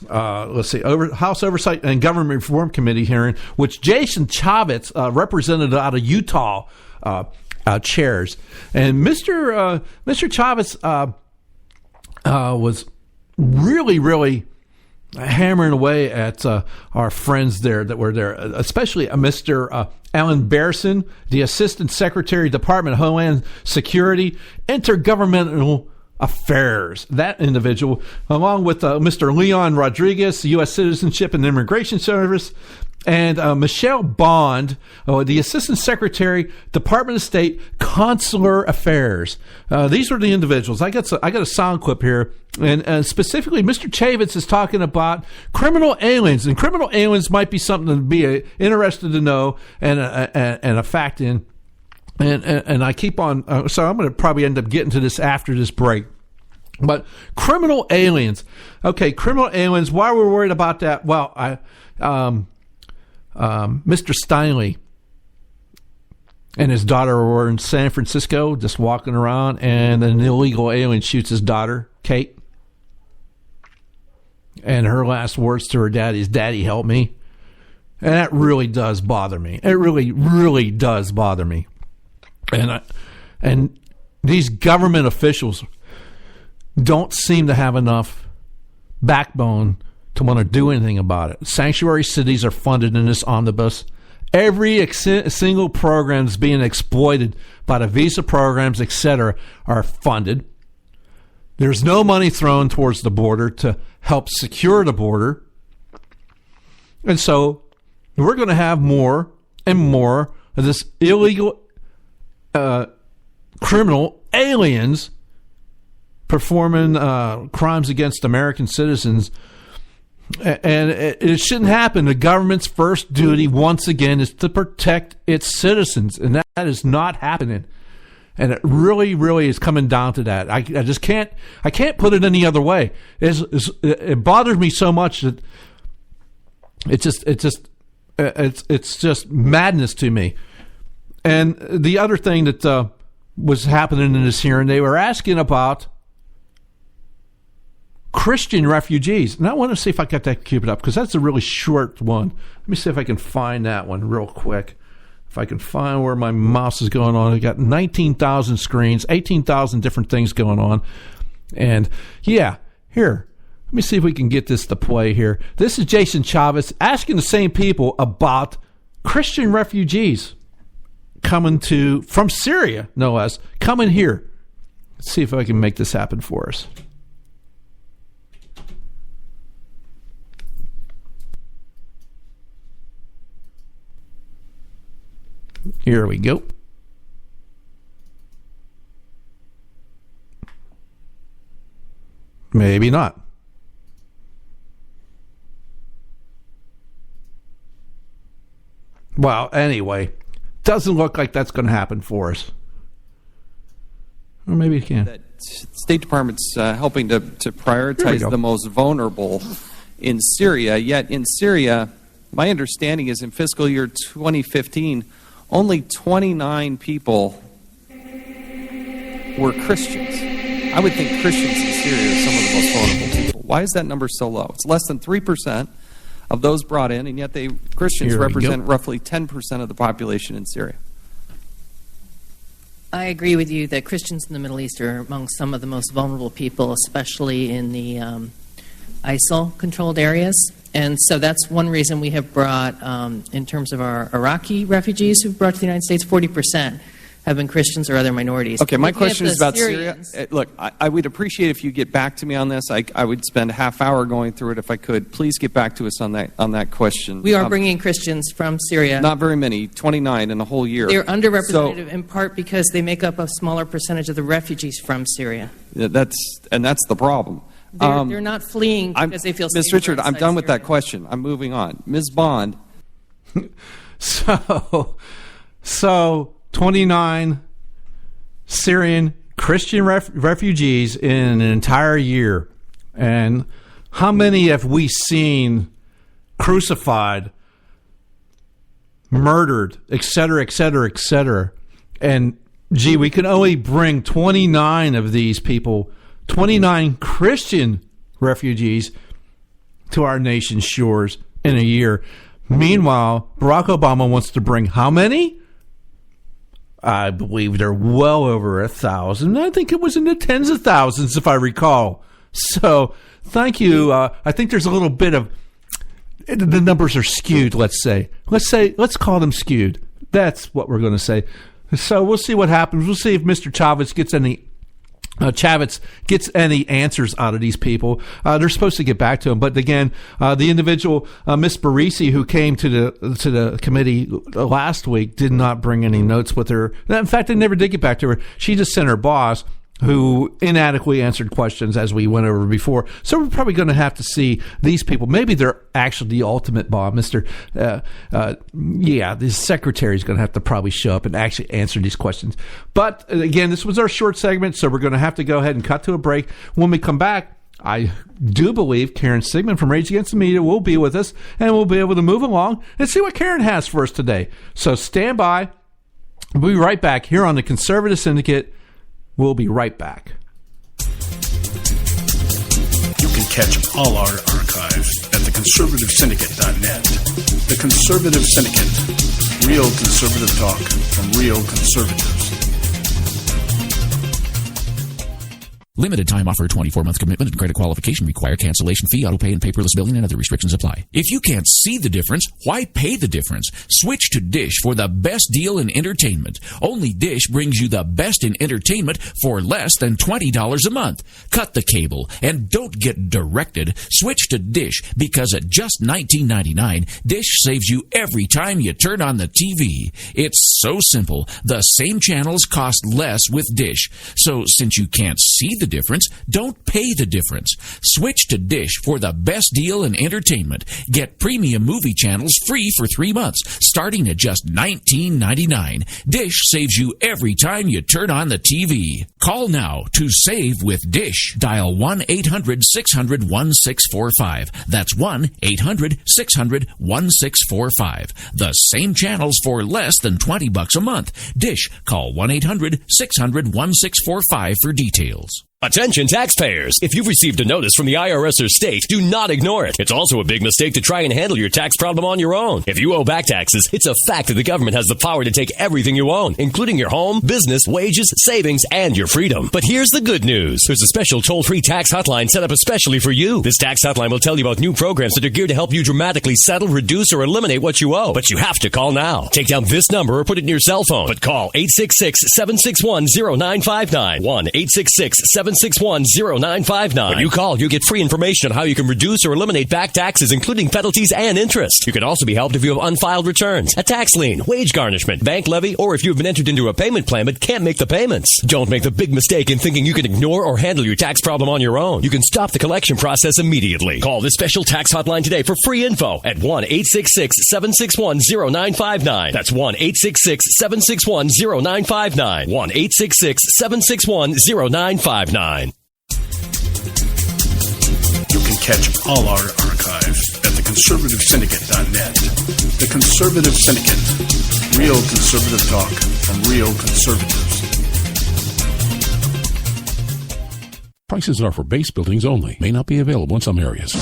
[SPEAKER 7] House Oversight and Government Reform Committee hearing, which Jason Chaffetz, representative out of Utah, chairs. And Mr. Chaffetz was really, really hammering away at our friends there that were there, especially Mr. Alan Bearson, the Assistant Secretary, Department of Homeland Security, Intergovernmental Affairs, that individual, along with Mr. Leon Rodriguez, the U.S. Citizenship and Immigration Service, and Michelle Bond, the Assistant Secretary, Department of State, Consular Affairs. These were the individuals. I got a sound clip here, and specifically, Mr. Chaffetz is talking about criminal aliens, and criminal aliens might be something to be interested to know and a fact in. And I keep on, so I'm going to probably end up getting to this after this break. But criminal aliens. Okay, criminal aliens, why we're worried about that? Well, Mr. Steinle and his daughter were in San Francisco just walking around, and an illegal alien shoots his daughter, Kate. And her last words to her daddy is, "Daddy, help me." And that really does bother me. It really, really does bother me. And these government officials don't seem to have enough backbone to want to do anything about it. Sanctuary cities are funded in this omnibus. Every single program that's being exploited by the visa programs, etc., are funded. There's no money thrown towards the border to help secure the border. And so we're going to have more and more of this illegal criminal aliens performing crimes against American citizens. And it shouldn't happen. The government's first duty, once again, is to protect its citizens. And that is not happening. And it really, really is coming down to that. I just can't put it any other way. It bothers me so much that it's just madness to me. And the other thing that was happening in this hearing, they were asking about Christian refugees. And I want to see if I got that queued up, because that's a really short one. Let me see if I can find that one real quick. If I can find where my mouse is going on. I got 19,000 screens, 18,000 different things going on. And yeah, here. Let me see if we can get this to play here. This is Jason Chaffetz asking the same people about Christian refugees coming from Syria, no less, coming here. Let's see if I can make this happen for us. Here we go. Maybe not. Well, anyway, doesn't look like that's going to happen for us. Or maybe it can.
[SPEAKER 16] That State Department's helping to prioritize the most vulnerable in Syria. Yet in Syria, my understanding is in fiscal year 2015, only 29 people were Christians. I would think Christians in Syria are some of the most vulnerable people. Why is that number so low? It's less than 3% of those brought in, and yet Christians represent roughly 10% of the population in Syria.
[SPEAKER 12] I agree with you that Christians in the Middle East are among some of the most vulnerable people, especially in the ISIL-controlled areas. And so that's one reason we have brought, in terms of our Iraqi refugees who've brought to the United States, 40% have been Christians or other minorities.
[SPEAKER 16] Okay, my question is about Syria. Look, I would appreciate if you get back to me on this. I would spend a half hour going through it if I could. Please get back to us on that question.
[SPEAKER 12] We are bringing Christians from Syria.
[SPEAKER 16] Not very many, 29 in a whole year.
[SPEAKER 12] They're underrepresented in part because they make up a smaller percentage of the refugees from Syria.
[SPEAKER 16] That's the problem.
[SPEAKER 12] They're not fleeing because they feel safe.
[SPEAKER 16] Ms. Richard, I'm done with that question. I'm moving on. Ms. Bond.
[SPEAKER 7] So 29 Syrian Christian refugees in an entire year. And how many have we seen crucified, murdered, et cetera, et cetera, et cetera? And, gee, we can only bring 29 of these people, 29 Christian refugees, to our nation's shores in a year. Meanwhile, Barack Obama wants to bring how many? I believe they're well over 1,000. I think it was in the tens of thousands, if I recall. So, thank you. I think there's a little bit of the numbers are skewed. Let's call them skewed. That's what we're going to say. So we'll see what happens. We'll see if Mr. Chavez gets any answers out of these people. They're supposed to get back to him, but again, the individual, Miss Barisi, who came to the committee last week, did not bring any notes with her. In fact, they never did get back to her. She just sent her boss, who inadequately answered questions, as we went over before. So we're probably going to have to see these people. Maybe they're actually the ultimate bomb. The secretary is going to have to probably show up and actually answer these questions. But again, this was our short segment, so we're going to have to go ahead and cut to a break. When we come back, I do believe Karen Sigmund from Rage Against the Media will be with us, and we'll be able to move along and see what Karen has for us today. So stand by. We'll be right back here on the Conservative Syndicate. We'll be right back.
[SPEAKER 5] You can catch all our archives at theconservativesyndicate.net. The Conservative Syndicate. Real conservative talk from real conservatives.
[SPEAKER 17] Limited time offer, 24-month commitment and credit qualification required. Cancellation fee, auto pay, and paperless billing and other restrictions apply. If you can't see the difference, why pay the difference? Switch to Dish for the best deal in entertainment. Only Dish brings you the best in entertainment for less than $20 a month. Cut the cable and don't get directed. Switch to Dish because at just $19.99, Dish saves you every time you turn on the TV. It's so simple. The same channels cost less with Dish. So since you can't see the difference, don't pay the difference. Switch to Dish for the best deal in entertainment. Get premium movie channels free for 3 months, starting at just $19.99. Dish saves you every time you turn on the TV. Call now to save with Dish. Dial 1-800-600-1645. That's 1-800-600-1645. The same channels for less than $20 a month. Dish. Call 1-800-600-1645 for details.
[SPEAKER 18] Attention taxpayers! If you've received a notice from the IRS or state, do not ignore it. It's also a big mistake to try and handle your tax problem on your own. If you owe back taxes, it's a fact that the government has the power to take everything you own, including your home, business, wages, savings, and your freedom. But here's the good news. There's a special toll-free tax hotline set up especially for you. This tax hotline will tell you about new programs that are geared to help you dramatically settle, reduce, or eliminate what you owe. But you have to call now. Take down this number or put it in your cell phone. But call 866-761-0959. 1-866-761-0959. When you call, you get free information on how you can reduce or eliminate back taxes, including penalties and interest. You can also be helped if you have unfiled returns, a tax lien, wage garnishment, bank levy, or if you have been entered into a payment plan but can't make the payments. Don't make the big mistake in thinking you can ignore or handle your tax problem on your own. You can stop the collection process immediately. Call this special tax hotline today for free info at 1-866-761-0959. That's 1-866-761-0959. 1-866-761-0959.
[SPEAKER 5] You can catch all our archives at theconservativesyndicate.net. The Conservative Syndicate. Real conservative talk from real conservatives.
[SPEAKER 10] Prices are for base buildings only. May not be available in some areas.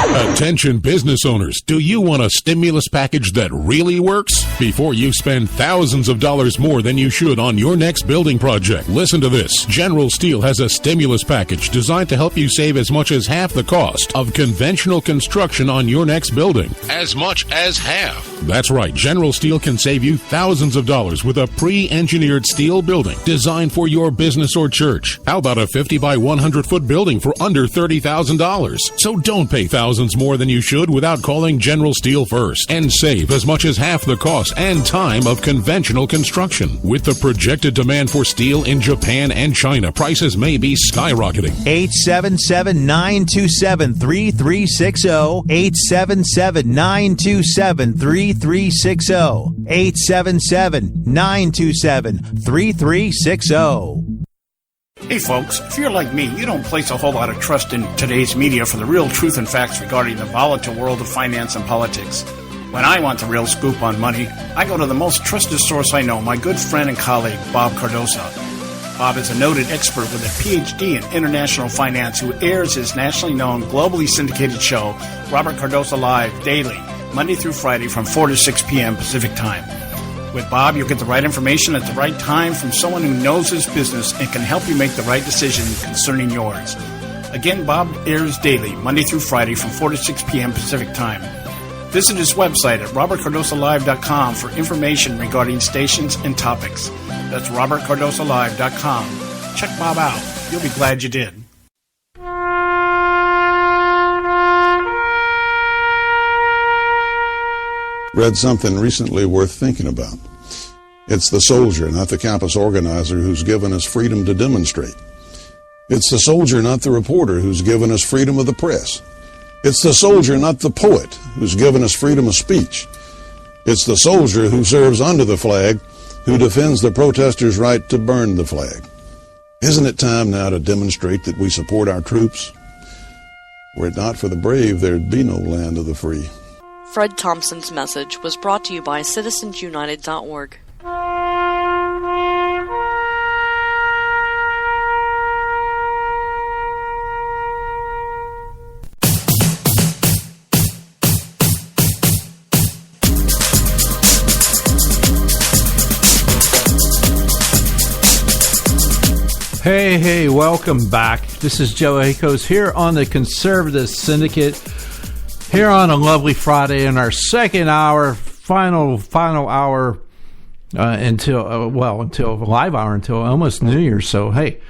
[SPEAKER 10] Attention business owners, do you want a stimulus package that really works? Before you spend thousands of dollars more than you should on your next building project, listen to this. General Steel has a stimulus package designed to help you save as much as half the cost of conventional construction on your next building. As much as half. That's right, General Steel can save you thousands of dollars with a pre-engineered steel building designed for your business or church. How about a 50 by 100-foot building for under $30,000? So don't pay thousands more than you should without calling General Steel first and save as much as half the cost and time of conventional construction. With the projected demand for steel in Japan and China, prices may be skyrocketing.
[SPEAKER 19] 877-927-3360. 877-927-3360. 877-927-3360.
[SPEAKER 6] Hey folks, if you're like me, you don't place a whole lot of trust in today's media for the real truth and facts regarding the volatile world of finance and politics. When I want the real scoop on money, I go to the most trusted source I know, my good friend and colleague, Bob Cardoso. Bob is a noted expert with a PhD in international finance who airs his nationally known, globally syndicated show, Robert Cardoso Live, daily, Monday through Friday from 4 to 6 p.m. Pacific Time. With Bob, you'll get the right information at the right time from someone who knows his business and can help you make the right decision concerning yours. Again, Bob airs daily, Monday through Friday from 4 to 6 p.m. Pacific Time. Visit his website at robertcardosolive.com for information regarding stations and topics. That's robertcardosolive.com. Check Bob out. You'll be glad you did.
[SPEAKER 13] Read something recently worth thinking about. It's the soldier, not the campus organizer, who's given us freedom to demonstrate. It's the soldier, not the reporter, who's given us freedom of the press. It's the soldier, not the poet, who's given us freedom of speech. It's the soldier who serves under the flag, who defends the protesters' right to burn the flag. Isn't it time now to demonstrate that we support our troops? Were it not for the brave, there'd be no land of the free.
[SPEAKER 14] Fred Thompson's message was brought to you by citizensunited.org.
[SPEAKER 7] Hey, welcome back. This is Joe Akos here on the Conservative Syndicate, here on a lovely Friday in our second hour, final hour until live hour until almost New Year's. So, hey,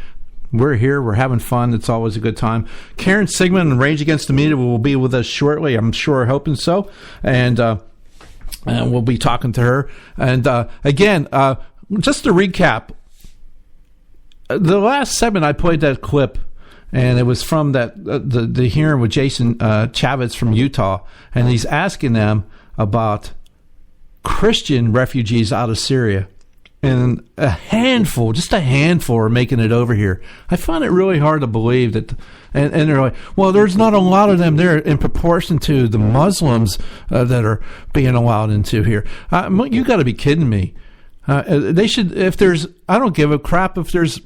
[SPEAKER 7] we're here. We're having fun. It's always a good time. Karen Sigmund and Rage Against the Media will be with us shortly. I'm sure, hoping so. And we'll be talking to her. And again, just to recap, the last segment I played that clip, and it was from that the hearing with Jason Chavez from Utah, and he's asking them about Christian refugees out of Syria, and just a handful are making it over here. I find it really hard to believe that, and they're like, well, there's not a lot of them there in proportion to the Muslims that are being allowed into here. You got to be kidding me. They should, if there's, I don't give a crap if there's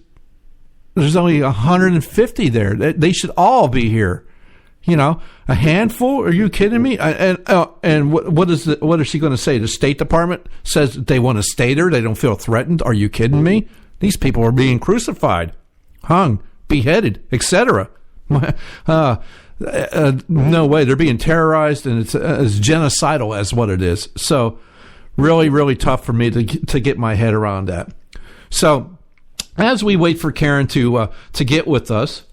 [SPEAKER 7] only 150 there. They should all be here. You know, a handful? Are you kidding me? And what is she going to say? The State Department says that they want to stay there. They don't feel threatened. Are you kidding me? These people are being crucified, hung, beheaded, etc. No way. They're being terrorized, and it's as genocidal as what it is. So really, really tough for me to get my head around that. So as we wait for Karen to get with us,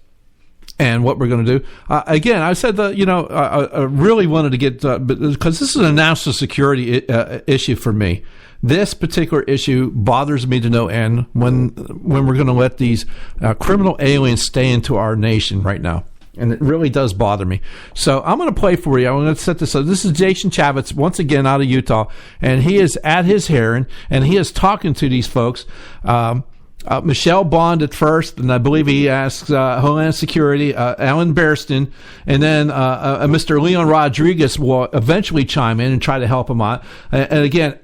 [SPEAKER 7] and what we're going to do, again, I said that I really wanted to get because this is a national security issue for me. This particular issue bothers me to no end when we're going to let these criminal aliens stay into our nation right now. And it really does bother me. So I'm going to play for you. I'm going to set this up. This is Jason Chavez, once again, out of Utah. And he is at his hearing, and he is talking to these folks. Michelle Bond at first, and I believe he asks Homeland Security, Alan Bearston, and then Mr. Leon Rodriguez will eventually chime in and try to help him out. And again,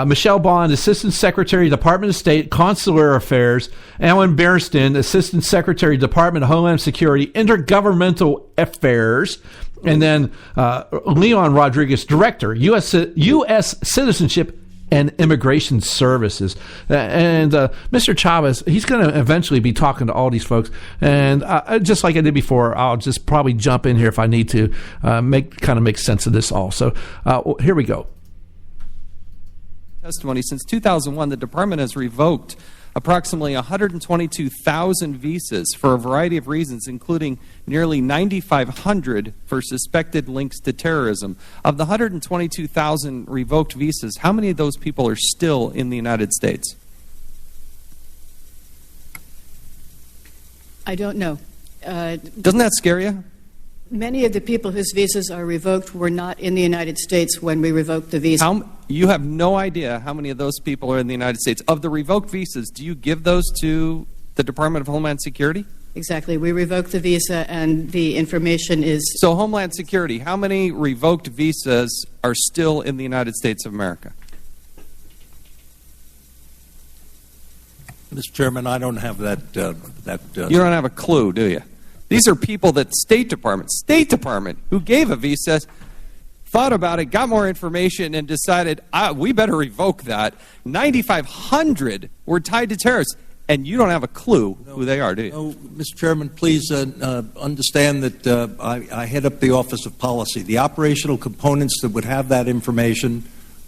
[SPEAKER 7] Michelle Bond, Assistant Secretary, Department of State, Consular Affairs. Alan Bearston, Assistant Secretary, Department of Homeland Security, Intergovernmental Affairs. And then Leon Rodriguez, Director, U.S. Citizenship and Immigration Services. And Mr. Chavez, he's going to eventually be talking to all these folks. And just like I did before, I'll just probably jump in here if I need to make sense of this all. So here we go.
[SPEAKER 16] testimony. Since 2001, the department has revoked approximately 122,000 visas for a variety of reasons, including nearly 9,500 for suspected links to terrorism. Of the 122,000 revoked visas, how many of those people are still in the United States?
[SPEAKER 11] I don't know.
[SPEAKER 16] Doesn't that scare you?
[SPEAKER 11] Many of the people whose visas are revoked were not in the United States when we revoked the visa.
[SPEAKER 16] You have no idea how many of those people are in the United States. Of the revoked visas, do you give those to the Department of Homeland Security?
[SPEAKER 11] Exactly. We revoked the visa, and the information is...
[SPEAKER 16] So Homeland Security, how many revoked visas are still in the United States of America?
[SPEAKER 15] Mr. Chairman, I don't have that...
[SPEAKER 16] You don't have a clue, do you? These are people that State Department, who gave a visa, thought about it, got more information, and decided, we better revoke that. 9,500 were tied to terrorists, and you don't have a clue who they are, do you?
[SPEAKER 15] No, Mr. Chairman, please understand that I head up the Office of Policy. The operational components that would have that information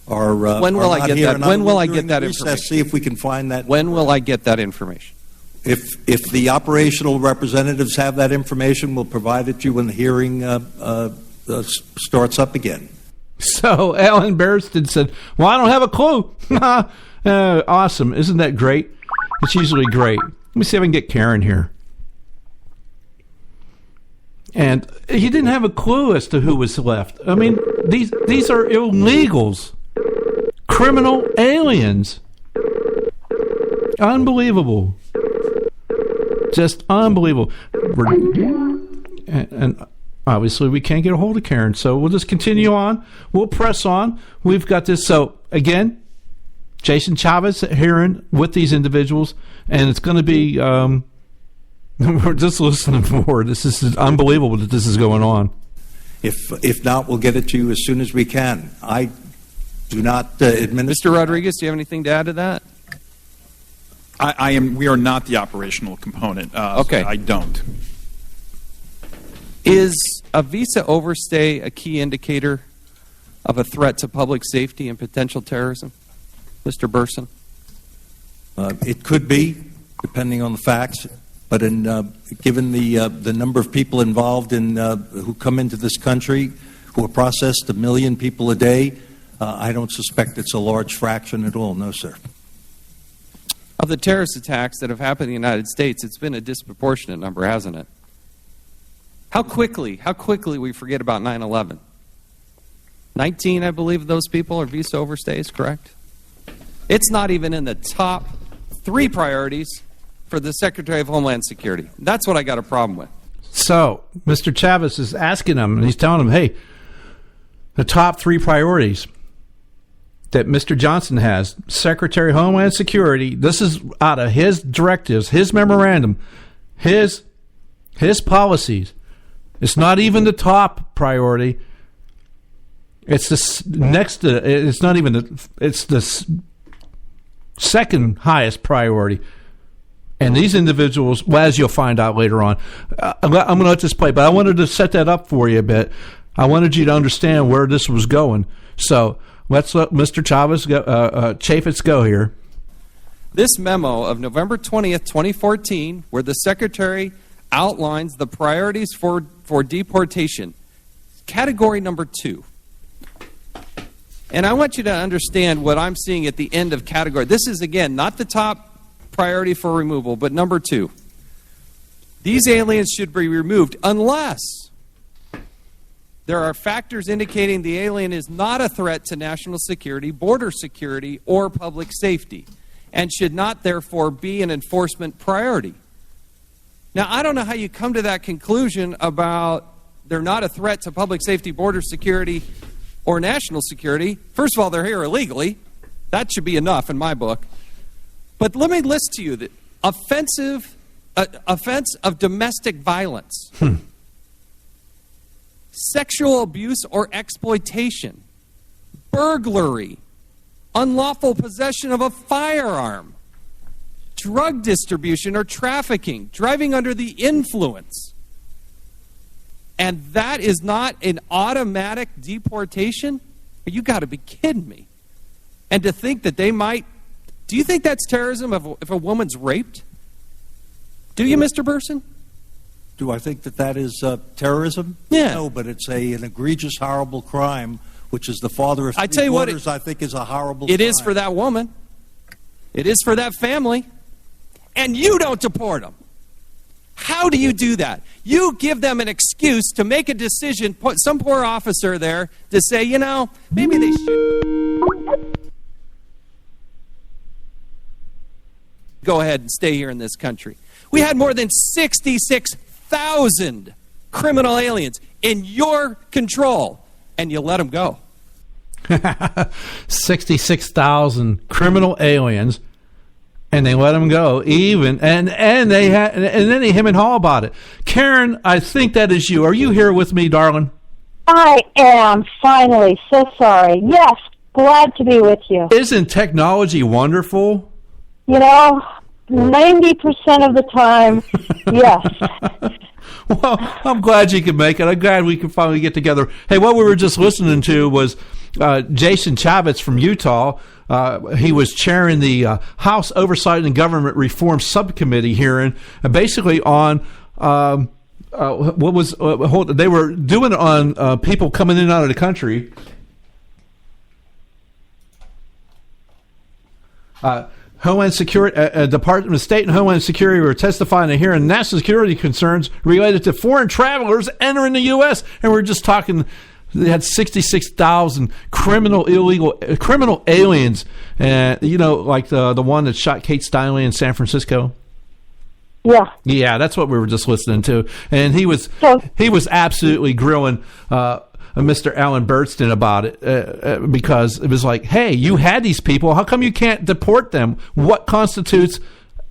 [SPEAKER 15] are
[SPEAKER 16] when will I get that? When will I get that
[SPEAKER 15] information? See if we can find that.
[SPEAKER 16] When will I get that information?
[SPEAKER 15] If the operational representatives have that information, we'll provide it to you when the hearing starts up again.
[SPEAKER 7] So Alan Barriston said, well, I don't have a clue. Awesome. Isn't that great? It's usually great. Let me see if I can get Karen here. And he didn't have a clue as to who was left. I mean, these are illegals. Criminal aliens. Unbelievable. Just unbelievable. And obviously we can't get a hold of Karen, so we'll just continue on. We'll press on. We've got this. So, again, Jason Chavez hearing with these individuals, and it's going to be we're just listening for. This is unbelievable that this is going on.
[SPEAKER 15] If not, we'll get it to you as soon as we can. I do not administer.
[SPEAKER 16] Mr. Rodriguez, do you have anything to add to that?
[SPEAKER 23] We are not the operational component.
[SPEAKER 16] Okay.
[SPEAKER 23] So I don't.
[SPEAKER 16] Is a visa overstay a key indicator of a threat to public safety and potential terrorism? Mr. Burson?
[SPEAKER 15] It could be, depending on the facts. But given the number of people involved in who come into this country, who are processed 1 million people a day, I don't suspect it's a large fraction at all. No, sir.
[SPEAKER 16] Of the terrorist attacks that have happened in the United States, it's been a disproportionate number, hasn't it? How quickly we forget about 9/11? 19, I believe, of those people are visa overstays, correct? It's not even in the top 3 priorities for the Secretary of Homeland Security. That's what I got a problem with.
[SPEAKER 7] So, Mr. Chavez is asking him, and he's telling him, hey, the top 3 priorities that Mr. Johnson has, Secretary of Homeland Security, this is out of his directives, his memorandum, his policies. It's not even the top priority. It's the next. It's not even. It's the second highest priority. And these individuals, well, as you'll find out later on, I'm going to let this play. But I wanted to set that up for you a bit. I wanted you to understand where this was going. So let's let Mr. Chavez go, Chaffetz go here.
[SPEAKER 16] This memo of November 20th, 2014, where the Secretary outlines the priorities for deportation, category number 2. And I want you to understand what I'm seeing at the end of category. This is, again, not the top priority for removal, but number 2. These aliens should be removed unless there are factors indicating the alien is not a threat to national security, border security, or public safety, and should not, therefore, be an enforcement priority. Now, I don't know how you come to that conclusion about they're not a threat to public safety, border security, or national security. First of all, they're here illegally. That should be enough in my book. But let me list to you the offense of domestic violence, sexual abuse or exploitation, burglary, unlawful possession of a firearm, drug distribution or trafficking, driving under the influence. And that is not an automatic deportation? You got to be kidding me. And to think that they might... Do you think that's terrorism if a woman's raped? Do you, Mr. Burson?
[SPEAKER 15] Do I think that is terrorism?
[SPEAKER 16] Yeah.
[SPEAKER 15] No, but it's an egregious, horrible crime, which is the father of three daughters, I think is a horrible crime.
[SPEAKER 16] It is for that woman. It is for that family. And you don't deport them. How do you do that? You give them an excuse to make a decision, put some poor officer there to say, maybe they should go ahead and stay here in this country. We had more than 66,000 criminal aliens in your control, and you let them go.
[SPEAKER 7] 66,000 criminal aliens, and they let him go. And then him and Hall about it. Karen, I think that is you. Are you here with me, darling?
[SPEAKER 8] I am, finally. So sorry. Yes, glad to be with you.
[SPEAKER 7] Isn't technology wonderful?
[SPEAKER 8] 90% of the time, yes.
[SPEAKER 7] Well, I'm glad you could make it. I'm glad we could finally get together. Hey, what we were just listening to was Jason Chavez from Utah. He was chairing the House Oversight and Government Reform Subcommittee hearing, basically on they were doing it on people coming in and out of the country. Homeland Security, Department of State and Homeland Security were testifying and hearing national security concerns related to foreign travelers entering the U.S. And we're just talking, they had 66,000 criminal aliens, like the one that shot Kate Steinle in San Francisco. Yeah, that's what we were just listening to, and he was absolutely grilling Mr. Alan Burstyn about it because it was like, hey, you had these people. How come you can't deport them? What constitutes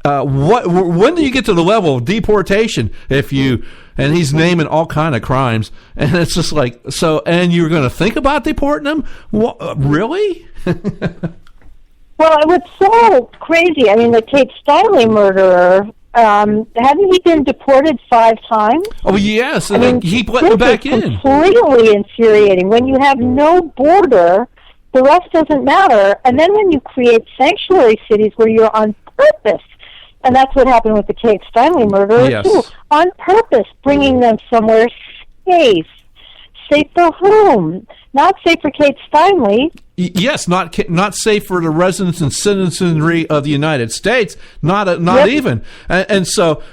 [SPEAKER 7] when do you get to the level of deportation? And he's naming all kind of crimes, and it's just like, so, and you're going to think about deporting them? What, really?
[SPEAKER 8] Well, it was so crazy. I mean, the Kate Steinle murderer, hadn't he been deported 5 times?
[SPEAKER 7] Oh, yes, and he let him back in.
[SPEAKER 8] Completely infuriating. When you have no border, the rest doesn't matter. And then when you create sanctuary cities where you're on purpose, and that's what happened with the Kate Steinle murderer, too, on purpose, bringing them somewhere safe. Safe for whom? Not safe for Kate Steinle.
[SPEAKER 7] Yes, not safe for the residents and citizenry of the United States. Not even. And so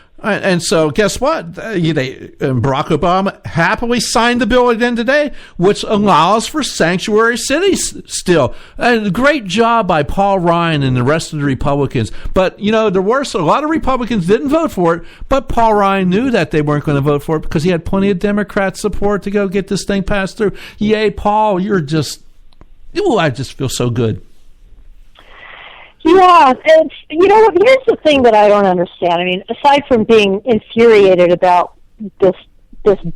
[SPEAKER 7] guess what? Barack Obama happily signed the bill again today, which allows for sanctuary cities still. And great job by Paul Ryan and the rest of the Republicans. But, there were a lot of Republicans didn't vote for it, but Paul Ryan knew that they weren't going to vote for it because he had plenty of Democrat support to go get this thing passed through. Yay, Paul, I just feel so good.
[SPEAKER 8] Yeah, and here's the thing that I don't understand. I mean, aside from being infuriated about this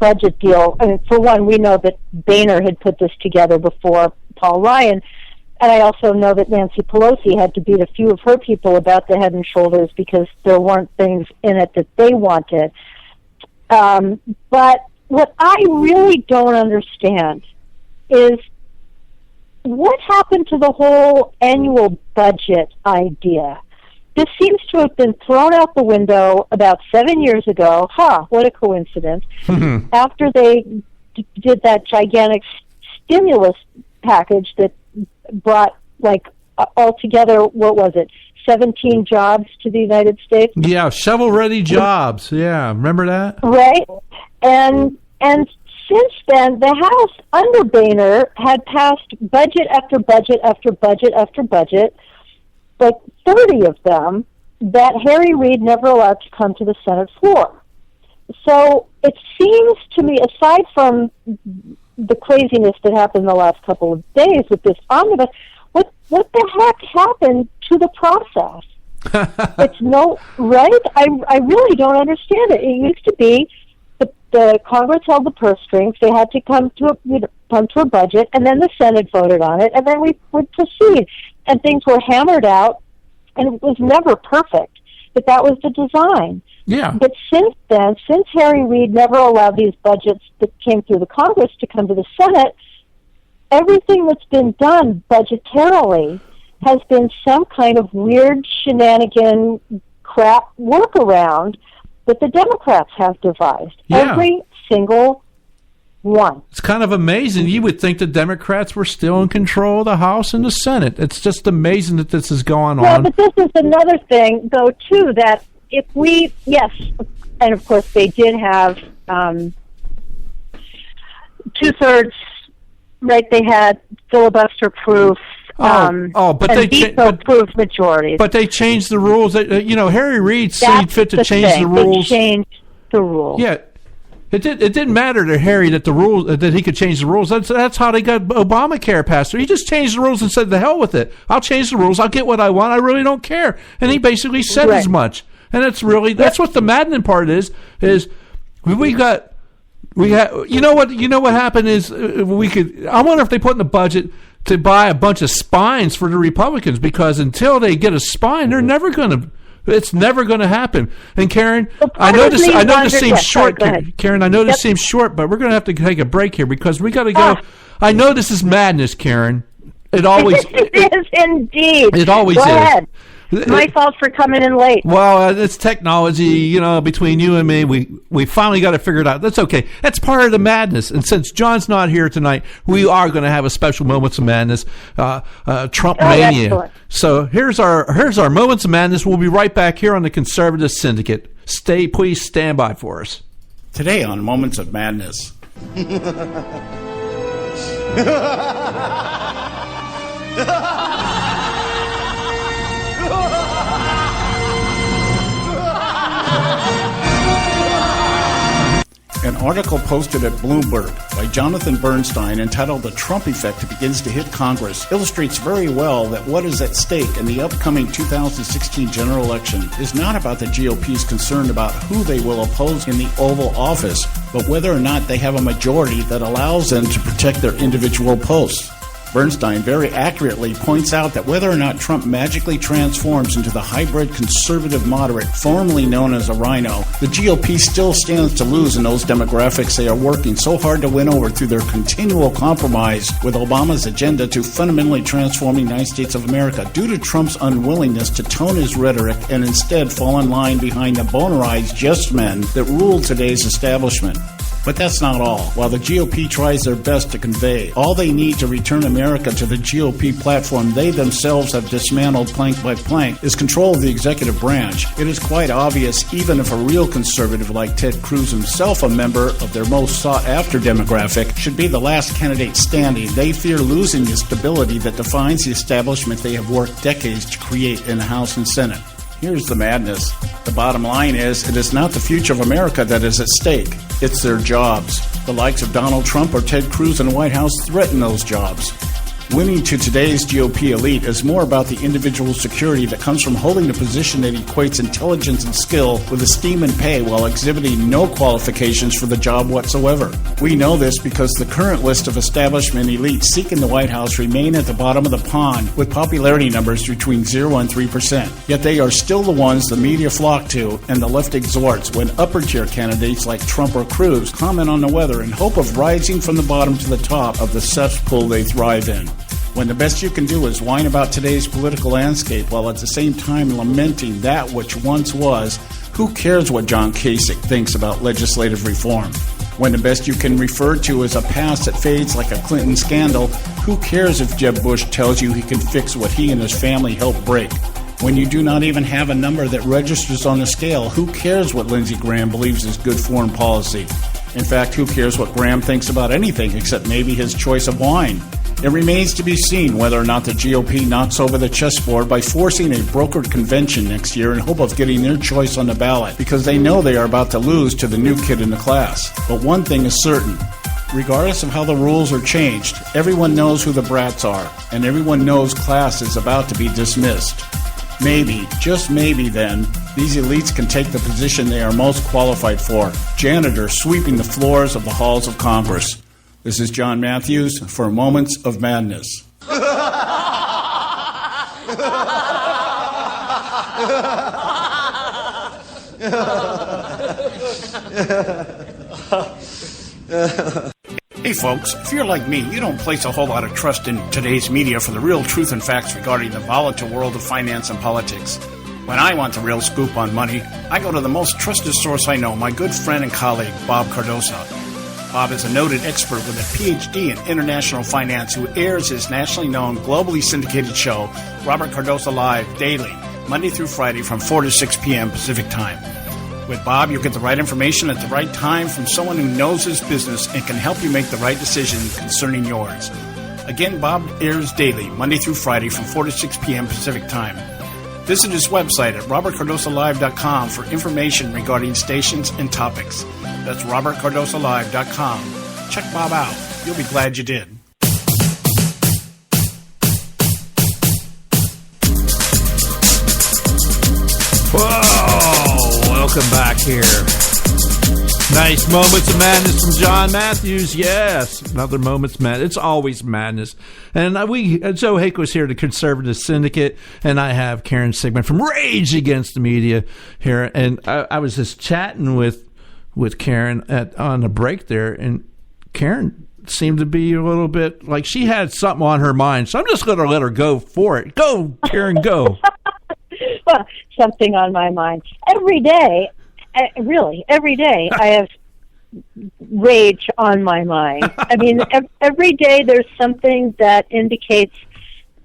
[SPEAKER 8] budget deal, I mean, for one, we know that Boehner had put this together before Paul Ryan, and I also know that Nancy Pelosi had to beat a few of her people about the head and shoulders because there weren't things in it that they wanted. But what I really don't understand is what happened to the whole annual budget idea? This seems to have been thrown out the window about 7 years ago. What a coincidence. After they did that gigantic stimulus package that brought, altogether, what was it, 17 jobs to the United States?
[SPEAKER 7] Yeah, shovel-ready jobs. Yeah, remember that?
[SPEAKER 8] Right. And since then, the House under Boehner had passed budget after budget after budget after budget, like 30 of them, that Harry Reid never allowed to come to the Senate floor. So it seems to me, aside from the craziness that happened the last couple of days with this omnibus, what the heck happened to the process? It's right? I really don't understand it. It used to be the Congress held the purse strings. They had to come to a budget, and then the Senate voted on it, and then we would proceed. And things were hammered out, and it was never perfect, but that was the design.
[SPEAKER 7] Yeah.
[SPEAKER 8] But since then, since Harry Reid never allowed these budgets that came through the Congress to come to the Senate, everything that's been done budgetarily has been some kind of weird shenanigan crap workaround that the Democrats have devised.
[SPEAKER 7] Yeah.
[SPEAKER 8] Every single one.
[SPEAKER 7] It's kind of amazing. You would think the Democrats were still in control of the House and the Senate. It's just amazing that this is going
[SPEAKER 8] Well,
[SPEAKER 7] on.
[SPEAKER 8] but this is another thing, though, too, that if we, yes, and of course they did have two-thirds, right? They had filibuster-proof
[SPEAKER 7] but they
[SPEAKER 8] veto-proof majorities.
[SPEAKER 7] But they changed the rules. Harry Reid seemed fit to change the rules.
[SPEAKER 8] They changed the rules.
[SPEAKER 7] Yeah. It didn't matter to Harry that the rules that he could change the rules. That's how they got Obamacare passed. He just changed the rules and said, "The hell with it! I'll change the rules. I'll get what I want. I really don't care." And he basically said as much. And that's what the maddening part is we got you know what happened is I wonder if they put in the budget to buy a bunch of spines for the Republicans, because until they get a spine, they're never going to. It's never going to happen. And Karen, I know this seems short. Karen, I know this seems short, but we're going to have to take a break here because we got to go. I know this is madness, Karen. It always
[SPEAKER 8] it is indeed.
[SPEAKER 7] It always
[SPEAKER 8] Go
[SPEAKER 7] is.
[SPEAKER 8] Ahead. My fault for coming in late.
[SPEAKER 7] Well, it's technology, between you and me, we finally got it figured out. That's okay. That's part of the madness. And since John's not here tonight, we are going to have a special Moments of Madness, Trump Mania.
[SPEAKER 8] Excellent.
[SPEAKER 7] So here's our Moments of Madness. We'll be right back here on the Conservative Syndicate. Please stand by for us.
[SPEAKER 6] Today on Moments of Madness. An article posted at Bloomberg by Jonathan Bernstein entitled "The Trump Effect Begins to Hit Congress" illustrates very well that what is at stake in the upcoming 2016 general election is not about the GOP's concern about who they will oppose in the Oval Office, but whether or not they have a majority that allows them to protect their individual posts. Bernstein very accurately points out that whether or not Trump magically transforms into the hybrid conservative moderate formerly known as a rhino, the GOP still stands to lose in those demographics they are working so hard to win over through their continual compromise with Obama's agenda to fundamentally transform the United States of America due to Trump's unwillingness to tone his rhetoric and instead fall in line behind the bonarized yes men that rule today's establishment. But that's not all. While the GOP tries their best to convey all they need to return America to the GOP platform they themselves have dismantled plank by plank is control of the executive branch, it is quite obvious even if a real conservative like Ted Cruz, himself a member of their most sought-after demographic, should be the last candidate standing, they fear losing the stability that defines the establishment they have worked decades to create in the House and Senate. Here's the madness. The bottom line is, it is not the future of America that is at stake. It's their jobs. The likes of Donald Trump or Ted Cruz in the White House threaten those jobs. Winning to today's GOP elite is more about the individual security that comes from holding the position that equates intelligence and skill with esteem and pay while exhibiting no qualifications for the job whatsoever. We know this because the current list of establishment elites seeking the White House remain at the bottom of the pond with popularity numbers between 0 and 3%. Yet they are still the ones the media flock to and the left exhorts when upper-tier candidates like Trump or Cruz comment on the weather in hope of rising from the bottom to the top of the cesspool they thrive in. When the best you can do is whine about today's political landscape while at the same time lamenting that which once was, who cares what John Kasich thinks about legislative reform? When the best you can refer to is a past that fades like a Clinton scandal, who cares if Jeb Bush tells you he can fix what he and his family helped break? When you do not even have a number that registers on the scale, who cares what Lindsey Graham believes is good foreign policy? In fact, who cares what Graham thinks about anything except maybe his choice of wine? It remains to be seen whether or not the GOP knocks over the chessboard by forcing a brokered convention next year in hope of getting their choice on the ballot, because they know they are about to lose to the new kid in the class. But one thing is certain. Regardless of how the rules are changed, everyone knows who the brats are, and everyone knows class is about to be dismissed. Maybe, just maybe then, these elites can take the position they are most qualified for, janitor sweeping the floors of the halls of Congress. This is John Matthews for Moments of Madness. Hey folks, if you're like me, you don't place a whole lot of trust in today's media for the real truth and facts regarding the volatile world of finance and politics. When I want the real scoop on money, I go to the most trusted source I know, my good friend and colleague, Bob Cardoso. Bob is a noted expert with a PhD in international finance who airs his nationally known, globally syndicated show, Robert Cardoso Live, daily, Monday through Friday from 4 to 6 p.m. Pacific Time. With Bob, you'll get the right information at the right time from someone who knows his business and can help you make the right decision concerning yours. Again, Bob airs daily, Monday through Friday from 4 to 6 p.m. Pacific Time. Visit his website at robertcardosolive.com for information regarding stations and topics. That's robertcardosolive.com. Check Bob out. You'll be glad you did.
[SPEAKER 7] Whoa! Welcome back here. Nice Moments of Madness from John Matthews. Yes, another Moments Madness. It's always madness. And Joe Hake's here, the Conservative Syndicate, and I have Karen Sigmund from Rage Against the Media here. And I was just chatting with Karen on the break there, and Karen seemed to be a little bit like she had something on her mind. So I'm just going to let her go for it. Go, Karen, go.
[SPEAKER 8] Well, something on my mind. Every day, I have rage on my mind. I mean, every day there's something that indicates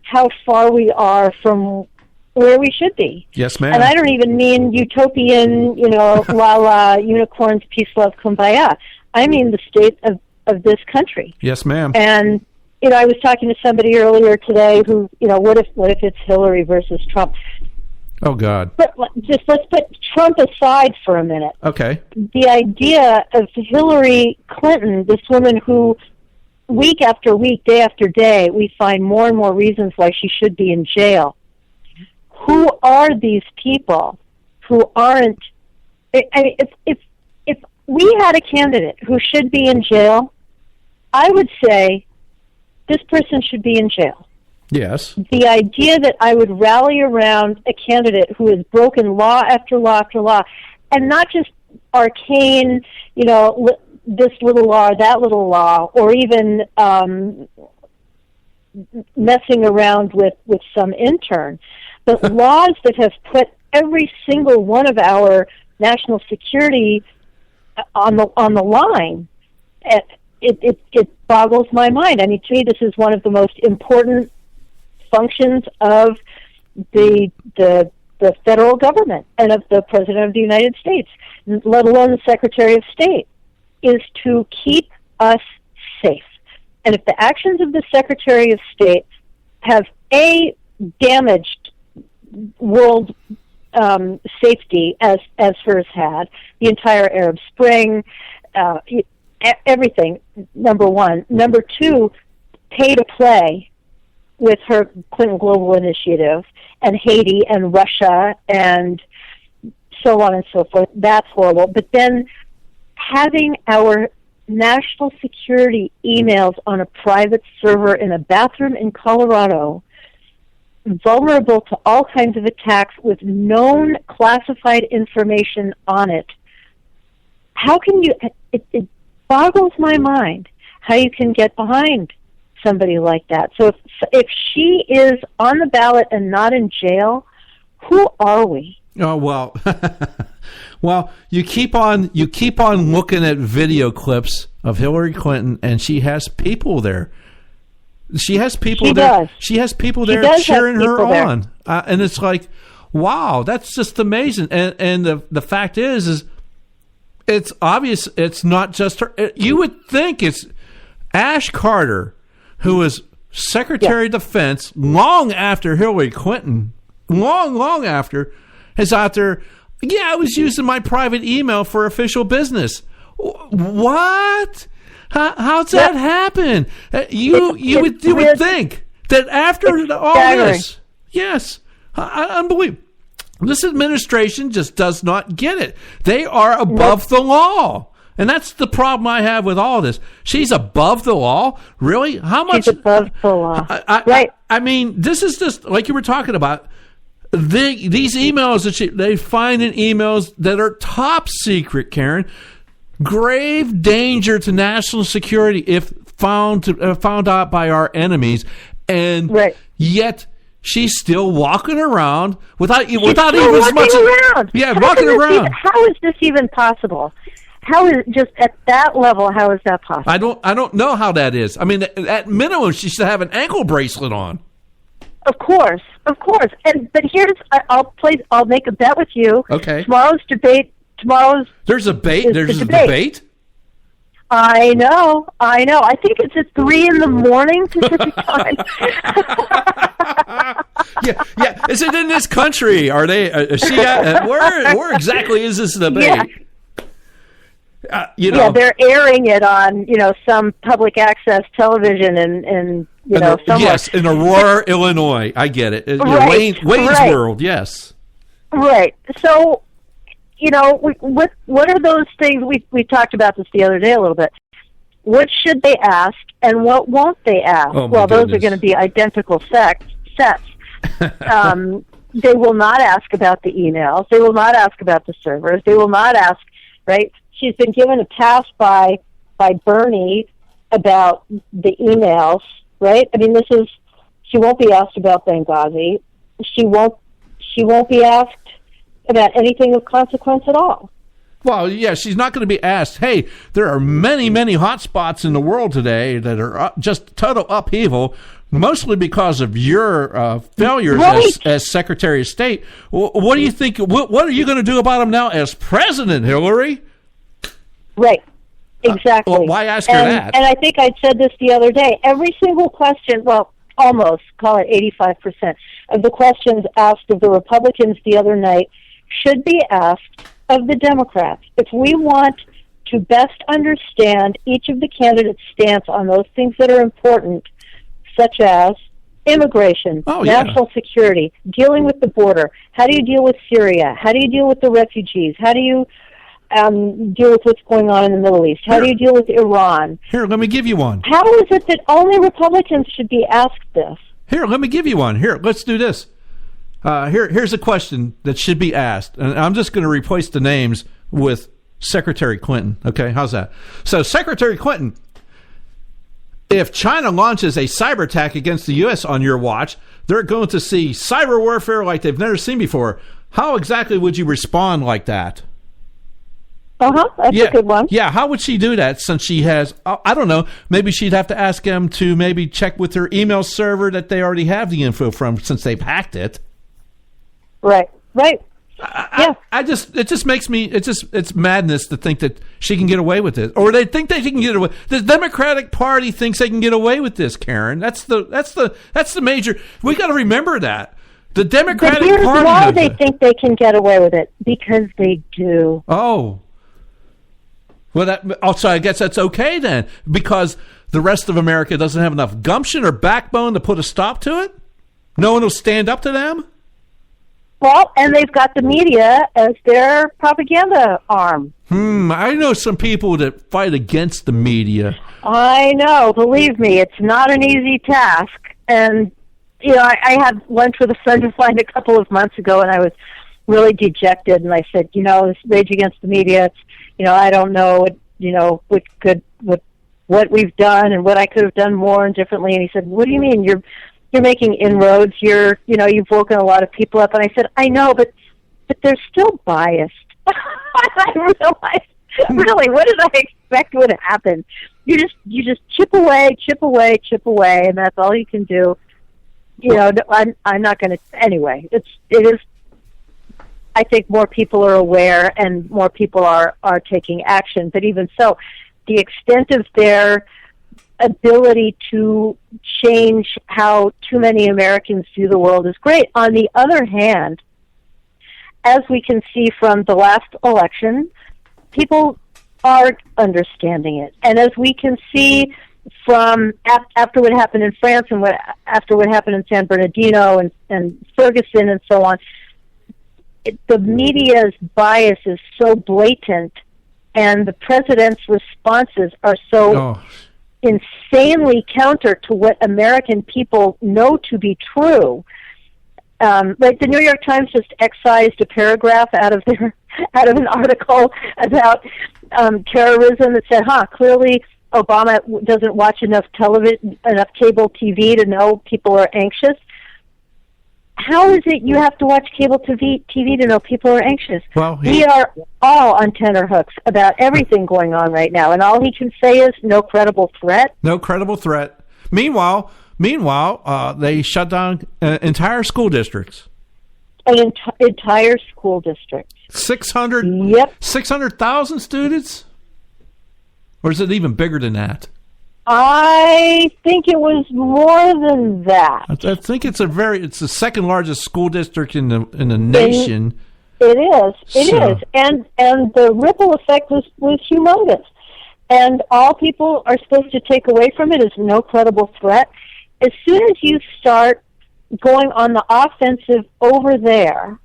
[SPEAKER 8] how far we are from where we should be.
[SPEAKER 7] Yes, ma'am.
[SPEAKER 8] And I don't even mean utopian, la la, unicorns, peace, love, kumbaya. I mean the state of this country.
[SPEAKER 7] Yes, ma'am.
[SPEAKER 8] And, I was talking to somebody earlier today who, what if it's Hillary versus Trump?
[SPEAKER 7] Oh, God.
[SPEAKER 8] But let's put Trump aside for a minute.
[SPEAKER 7] Okay.
[SPEAKER 8] The idea of Hillary Clinton, this woman who week after week, day after day, we find more and more reasons why she should be in jail. Who are these people who aren't... If we had a candidate who should be in jail, I would say this person should be in jail.
[SPEAKER 7] Yes.
[SPEAKER 8] The idea that I would rally around a candidate who has broken law after law after law, and not just arcane, this little law or that little law, or even messing around with some intern, but laws that have put every single one of our national security on the line. It boggles my mind. I mean, to me, this is one of the most important functions of the federal government and of the President of the United States, let alone the Secretary of State, is to keep us safe. And if the actions of the Secretary of State have damaged world safety as hers had, the entire Arab Spring, everything, number one. Number two, pay to play with her Clinton Global Initiative and Haiti and Russia and so on and so forth. That's horrible. But then having our national security emails on a private server in a bathroom in Colorado, vulnerable to all kinds of attacks with known classified information on it, how can you... It boggles my mind how you can get behind somebody like that. So if she is on the ballot and not in jail, who are we?
[SPEAKER 7] Oh, well, well, you keep on looking at video clips of Hillary Clinton, and she has people there. She has people there. She has people there cheering her on, and it's like, wow, that's just amazing. And the fact is it's obvious. It's not just her. You would think it's Ash Carter, who was Secretary of Defense long after Hillary Clinton, long after, is out there. Yeah, I was using my private email for official business. What? How's that happen? You would think that after all this, yes, unbelievable. This administration just does not get it. They are above the law. And that's the problem I have with all this. She's above the law? Really? How much?
[SPEAKER 8] She's above the law. Right.
[SPEAKER 7] I mean, this is just, like you were talking about, these emails that they find in emails that are top secret, Karen. grave danger to national security if found out by our enemies, and yet she's still walking around without even as much. Yeah, walking around.
[SPEAKER 8] How is this even possible? How is just at that level? How is that possible?
[SPEAKER 7] I don't know how that is. I mean, at minimum, she should have an ankle bracelet on.
[SPEAKER 8] Of course. But I'll make a bet with you.
[SPEAKER 7] Okay.
[SPEAKER 8] There's
[SPEAKER 7] a debate.
[SPEAKER 8] I know. I think it's at 3 a.m. Pacific time.
[SPEAKER 7] Yeah. Is it in this country? Are they? Where exactly is this debate?
[SPEAKER 8] Yeah. Yeah, they're airing it on some public access television and somewhere.
[SPEAKER 7] Yes, in Aurora, Illinois. I get it. Wayne's World. Yes.
[SPEAKER 8] Right. So, what are those things? We talked about this the other day a little bit. What should they ask, and what won't they ask?
[SPEAKER 7] Oh,
[SPEAKER 8] well, those are going to be identical sets. They will not ask about the emails. They will not ask about the servers. They will not ask. Right? She's been given a pass by Bernie about the emails. Right? I mean, she won't be asked about Benghazi. She won't be asked about anything of consequence at all.
[SPEAKER 7] Well, yeah, she's not going to be asked, hey, there are many, many hot spots in the world today that are just total upheaval, mostly because of your failures as Secretary of State. What do you think? What are you going to do about them now as President, Hillary?
[SPEAKER 8] Right. Exactly.
[SPEAKER 7] Well, why ask her that?
[SPEAKER 8] And I think I said this the other day. Every single question, well, almost, call it 85% of the questions asked of the Republicans the other night should be asked of the Democrats. If we want to best understand each of the candidates' stance on those things that are important, such as immigration, national security, dealing with the border, how do you deal with Syria? How do you deal with the refugees? How do you deal with what's going on in the Middle East? How do you deal with Iran?
[SPEAKER 7] Here, let me give you one.
[SPEAKER 8] How is it that only Republicans should be asked this?
[SPEAKER 7] Here, let me give you one. Here, let's do this. Here's a question that should be asked, and I'm just going to replace the names with Secretary Clinton. Okay, how's that? So, Secretary Clinton, if China launches a cyber attack against the U.S. on your watch, they're going to see cyber warfare like they've never seen before. How exactly would you respond like that?
[SPEAKER 8] That's a good one.
[SPEAKER 7] Yeah, how would she do that since she has, I don't know, maybe she'd have to ask them to maybe check with their email server that they already have the info from since they've hacked it.
[SPEAKER 8] Right.
[SPEAKER 7] It's madness to think that she can get away with it, or they think they can get away. The Democratic Party thinks they can get away with this, Karen. That's the major. We got to remember that the Democratic Party.
[SPEAKER 8] Here's why they think they can get away with it, because they do.
[SPEAKER 7] Oh. Well, also I guess that's okay then, because the rest of America doesn't have enough gumption or backbone to put a stop to it. No one will stand up to them.
[SPEAKER 8] Well, and they've got the media as their propaganda arm.
[SPEAKER 7] I know some people that fight against the media.
[SPEAKER 8] I know. Believe me, it's not an easy task. And, I had lunch with a friend of mine a couple of months ago, and I was really dejected. And I said, this Rage Against the Media, I don't know, what we've done and what I could have done more and differently. And he said, what do you mean? You're making inroads. You've woken a lot of people up. And I said, I know, but they're still biased. I realized, really, what did I expect would happen? You just chip away, and that's all you can do. I'm not going to. Anyway, it is. I think more people are aware and more people are taking action. But even so, the extent of their ability to change how too many Americans view the world is great. On the other hand, as we can see from the last election, people are understanding it. And as we can see from after what happened in France and after what happened in San Bernardino and Ferguson and so on, the media's bias is so blatant, and the president's responses are so insanely counter to what American people know to be true. Like the New York Times just excised a paragraph out of an article about terrorism that said, clearly Obama doesn't watch enough cable TV to know people are anxious. How is it you have to watch cable TV to know people are anxious?
[SPEAKER 7] Well,
[SPEAKER 8] we are all on tenterhooks about everything going on right now, and all he can say is no credible threat.
[SPEAKER 7] No credible threat. Meanwhile, they shut down entire school districts.
[SPEAKER 8] An entire school district.
[SPEAKER 7] 600.
[SPEAKER 8] Yep.
[SPEAKER 7] 600,000 students? Or is it even bigger than that?
[SPEAKER 8] I think it was more than that.
[SPEAKER 7] I think it's the second largest school district in the nation.
[SPEAKER 8] It is, and the ripple effect was humongous. And all people are supposed to take away from it is no credible threat. As soon as you start going on the offensive over there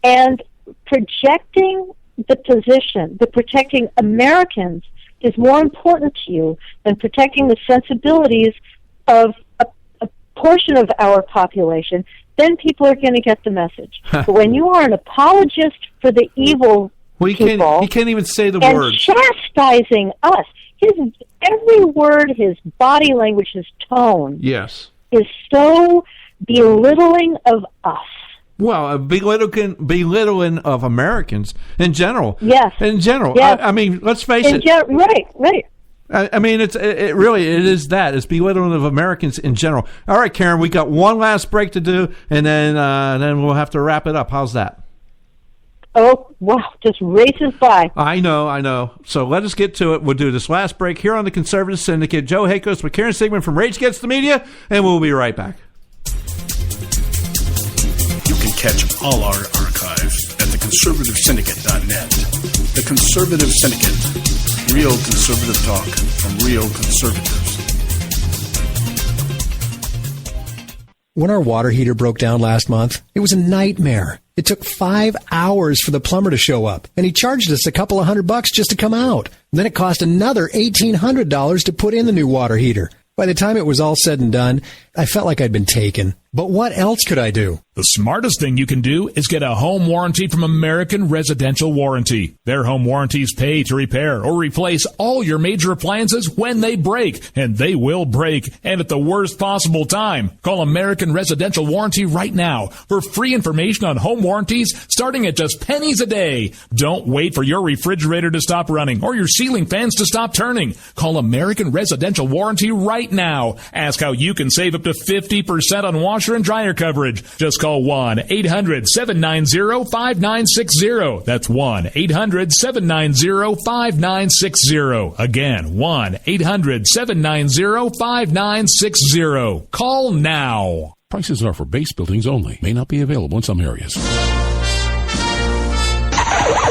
[SPEAKER 8] and projecting the position, the protecting Americans is more important to you than protecting the sensibilities of a portion of our population, then people are going to get the message. But when you are an apologist for the evil people,
[SPEAKER 7] he can't even say the
[SPEAKER 8] and
[SPEAKER 7] words.
[SPEAKER 8] Chastising us, every word, his body language, his tone,
[SPEAKER 7] yes,
[SPEAKER 8] is so belittling of us.
[SPEAKER 7] Well, belittling of Americans in general.
[SPEAKER 8] Yes.
[SPEAKER 7] In general.
[SPEAKER 8] Yes.
[SPEAKER 7] I mean, let's face it.
[SPEAKER 8] Right.
[SPEAKER 7] I mean, it is that. It's belittling of Americans in general. All right, Karen, we got one last break to do, and then we'll have to wrap it up. How's that?
[SPEAKER 8] Oh, wow, just races by.
[SPEAKER 7] I know. So let us get to it. We'll do this last break here on the Conservative Syndicate. Joe Hakos with Karen Sigmund from Rage Against the Media, and we'll be right back.
[SPEAKER 5] You can catch all our archives at theconservativesyndicate.net. The Conservative Syndicate. Real conservative talk from real conservatives.
[SPEAKER 9] When our water heater broke down last month, it was a nightmare. It took 5 hours for the plumber to show up, and he charged us a couple of $100 just to come out. And then it cost another $1,800 to put in the new water heater. By the time it was all said and done, I felt like I'd been taken. But what else could I do?
[SPEAKER 20] The smartest thing you can do is get a home warranty from American Residential Warranty. Their home warranties pay to repair or replace all your major appliances when they break, and they will break, and at the worst possible time. Call American Residential Warranty right now for free information on home warranties starting at just pennies a day. Don't wait for your refrigerator to stop running or your ceiling fans to stop turning. Call American Residential Warranty right now. Ask how you can save up to 50% on washer and dryer coverage. Just call 1-800-790-5960. That's 1-800-790-5960. Again, 1-800-790-5960. Call now.
[SPEAKER 10] Prices are for base buildings only. May not be available in some areas.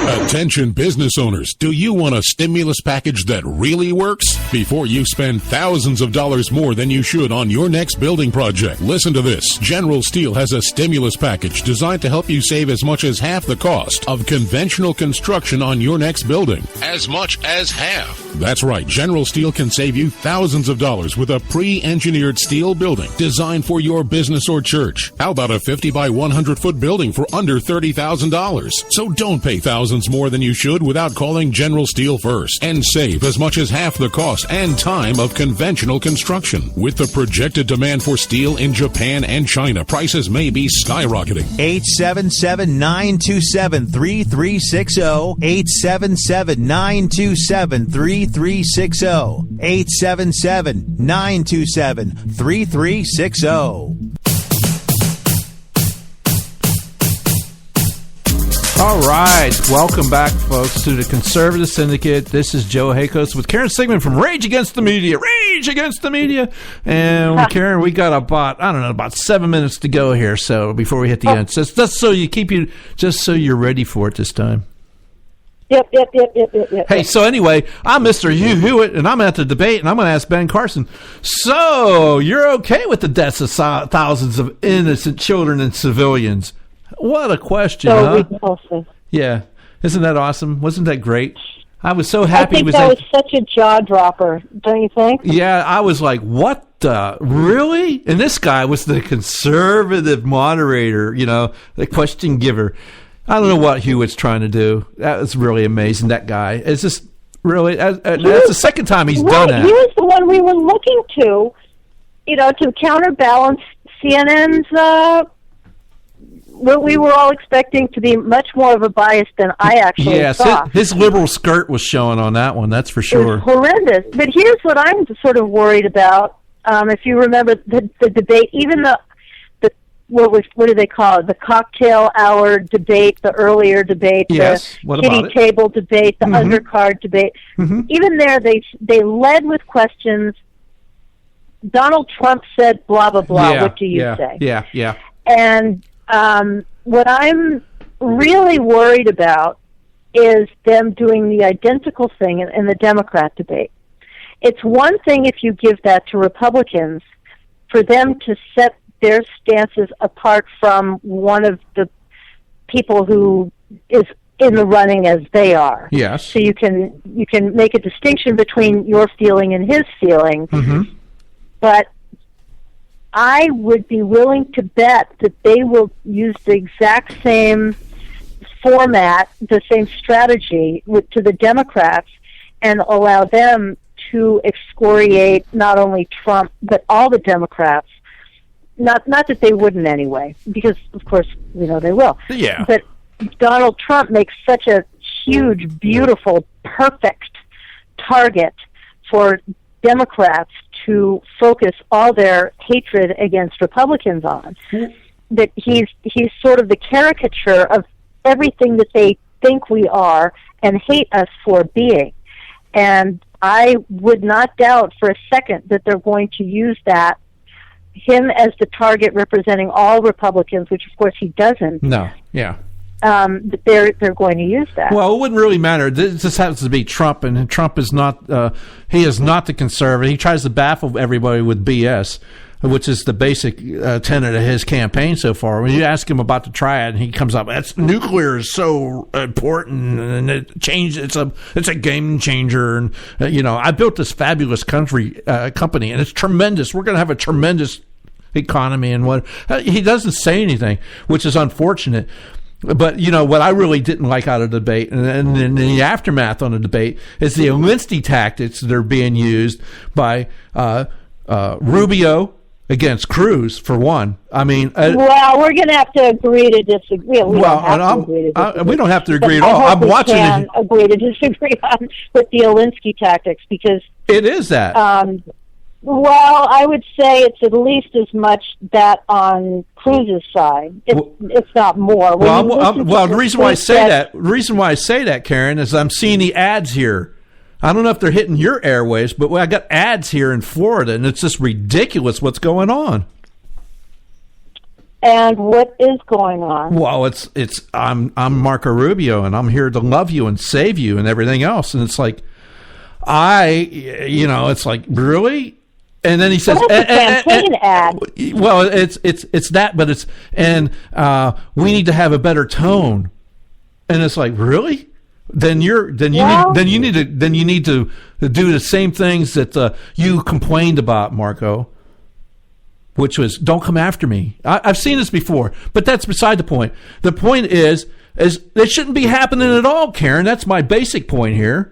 [SPEAKER 10] Attention business owners, do you want a stimulus package that really works? Before you spend thousands of dollars more than you should on your next building project, listen to this. General Steel has a stimulus package designed to help you save as much as half the cost of conventional construction on your next building. As much as half. That's right, General Steel can save you thousands of dollars with a pre-engineered steel building designed for your business or church. How about a 50 by 100 foot building for under $30,000? So don't pay thousands more than you should without calling General Steel first and save as much as half the cost and time of conventional construction. With the projected demand for steel in Japan and China, prices may be skyrocketing.
[SPEAKER 19] 877-927-3360. 877-927-3360. 877-927-3360.
[SPEAKER 7] All right, welcome back, folks, to the Conservative Syndicate. This is Joe Hakos with Karen Sigmund from Rage Against the Media. Rage Against the Media. And Karen, we got about 7 minutes to go here. So before we hit the end, just so you're ready for it this time.
[SPEAKER 8] Yep.
[SPEAKER 7] Hey, so anyway, I'm Mr. Hugh Hewitt, and I'm at the debate, and I'm going to ask Ben Carson. So you're okay with the deaths of thousands of innocent children and civilians? What a question, huh?
[SPEAKER 8] Repulsive.
[SPEAKER 7] Yeah. Isn't that awesome? Wasn't that great? I was so happy.
[SPEAKER 8] I think that was such a jaw dropper, don't you think?
[SPEAKER 7] Yeah, I was like, what really? And this guy was the conservative moderator, the question giver. I don't know what Hewitt's trying to do. That was really amazing, that guy. It's just really, that's the second time he's done that.
[SPEAKER 8] He was the one we were looking to, to counterbalance CNN's, what we were all expecting to be much more of a bias than I actually saw.
[SPEAKER 7] His liberal skirt was showing on that one, that's for sure.
[SPEAKER 8] It was horrendous. But here's what I'm sort of worried about. If you remember the debate, even the what do they call it? The cocktail hour debate, the earlier debate,
[SPEAKER 7] yes.
[SPEAKER 8] The kitty table debate, the undercard debate. Even there, they led with questions. Donald Trump said, "Blah blah blah."
[SPEAKER 7] Yeah,
[SPEAKER 8] what do you say?
[SPEAKER 7] Yeah.
[SPEAKER 8] And what I'm really worried about is them doing the identical thing in the Democrat debate. It's one thing if you give that to Republicans, for them to set their stances apart from one of the people who is in the running as they are.
[SPEAKER 7] Yes.
[SPEAKER 8] So you can make a distinction between your feeling and his feeling. But I would be willing to bet that they will use the exact same format, the same strategy to the Democrats, and allow them to excoriate not only Trump but all the Democrats. Not that they wouldn't anyway, because of course we know they will.
[SPEAKER 7] Yeah.
[SPEAKER 8] But Donald Trump makes such a huge, beautiful, perfect target for Democrats to focus all their hatred against Republicans on. That he's sort of the caricature of everything that they think we are and hate us for being. And I would not doubt for a second that they're going to use that, him as the target representing all Republicans, which of course he doesn't.
[SPEAKER 7] No, yeah.
[SPEAKER 8] They're going to use that.
[SPEAKER 7] Well, it wouldn't really matter. This happens to be Trump, and Trump is not. He is not the conservative. He tries to baffle everybody with BS, which is the basic tenet of his campaign so far. When you ask him about the triad, and he comes up, "That's nuclear is so important, and it changed. It's a game changer." And I built this fabulous company, and it's tremendous. We're going to have a tremendous economy, and what he doesn't say anything, which is unfortunate. But, what I really didn't like out of the debate, and in the aftermath on the debate, is the Alinsky tactics that are being used by Rubio against Cruz, for one. I mean...
[SPEAKER 8] well, we're going to have to agree to disagree. We don't have to agree
[SPEAKER 7] at all. I'm watching
[SPEAKER 8] it. Agree to disagree on with the Alinsky tactics, because...
[SPEAKER 7] It is that.
[SPEAKER 8] Well, I would say it's at least as much that on Cruz's side. It's not more.
[SPEAKER 7] The reason why I say that, Karen, is I'm seeing the ads here. I don't know if they're hitting your airwaves, but I got ads here in Florida, and it's just ridiculous what's going on.
[SPEAKER 8] And what is going on?
[SPEAKER 7] Well, I'm Marco Rubio, and I'm here to love you and save you and everything else. And it's like, it's like, really? And then he says,
[SPEAKER 8] well, that's a campaign ad.
[SPEAKER 7] Well, it's that, but we need to have a better tone. And it's like, really? Then you need to do the same things that you complained about, Marco, which was, don't come after me. I've seen this before, but that's beside the point. The point is it shouldn't be happening at all, Karen. That's my basic point here.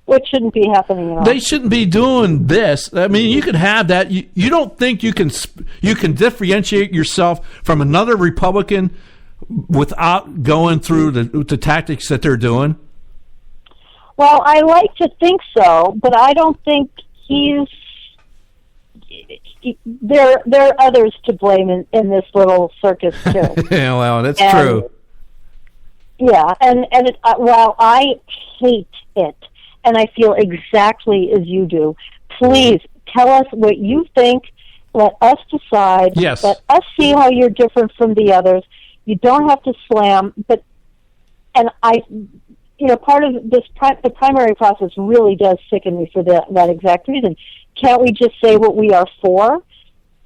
[SPEAKER 8] What shouldn't be happening at all?
[SPEAKER 7] They shouldn't be doing this. I mean, you can have that. You don't think you can differentiate yourself from another Republican without going through the tactics that they're doing?
[SPEAKER 8] Well, I like to think so, but I don't think there are others to blame in this little circus too.
[SPEAKER 7] Yeah, well, that's true.
[SPEAKER 8] Yeah, and while I hate it, and I feel exactly as you do, please tell us what you think. Let us decide.
[SPEAKER 7] Yes.
[SPEAKER 8] Let us see how you're different from the others. You don't have to slam, part of this, the primary process really does sicken me for that exact reason. Can't we just say what we are for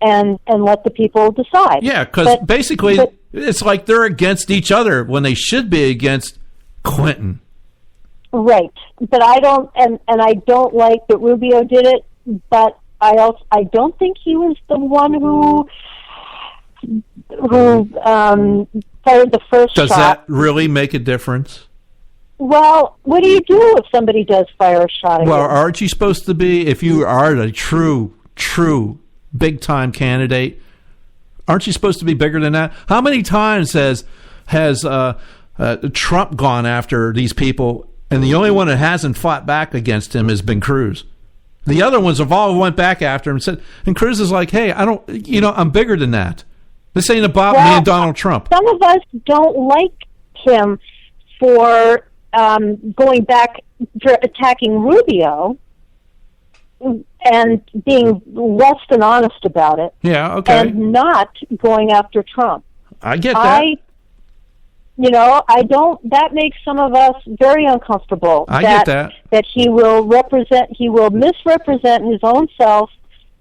[SPEAKER 8] and let the people decide?
[SPEAKER 7] Yeah, because basically it's like they're against each other when they should be against Clinton.
[SPEAKER 8] Right, but I don't, and I don't like that Rubio did it, but I don't think he was the one who fired the first shot.
[SPEAKER 7] Does that really make a difference?
[SPEAKER 8] Well, what do you do if somebody does fire a shot at you?
[SPEAKER 7] Well, aren't you supposed to be, if you are a true big-time candidate, aren't you supposed to be bigger than that? How many times has Trump gone after these people, and the only one that hasn't fought back against him has been Cruz? The other ones have all went back after him and Cruz is like, hey, I'm bigger than that. This ain't about me and Donald Trump.
[SPEAKER 8] Some of us don't like him for going back for attacking Rubio and being less than honest about it.
[SPEAKER 7] Yeah, okay.
[SPEAKER 8] And not going after Trump.
[SPEAKER 7] I get that.
[SPEAKER 8] That makes some of us very uncomfortable.
[SPEAKER 7] I get that.
[SPEAKER 8] That he will misrepresent his own self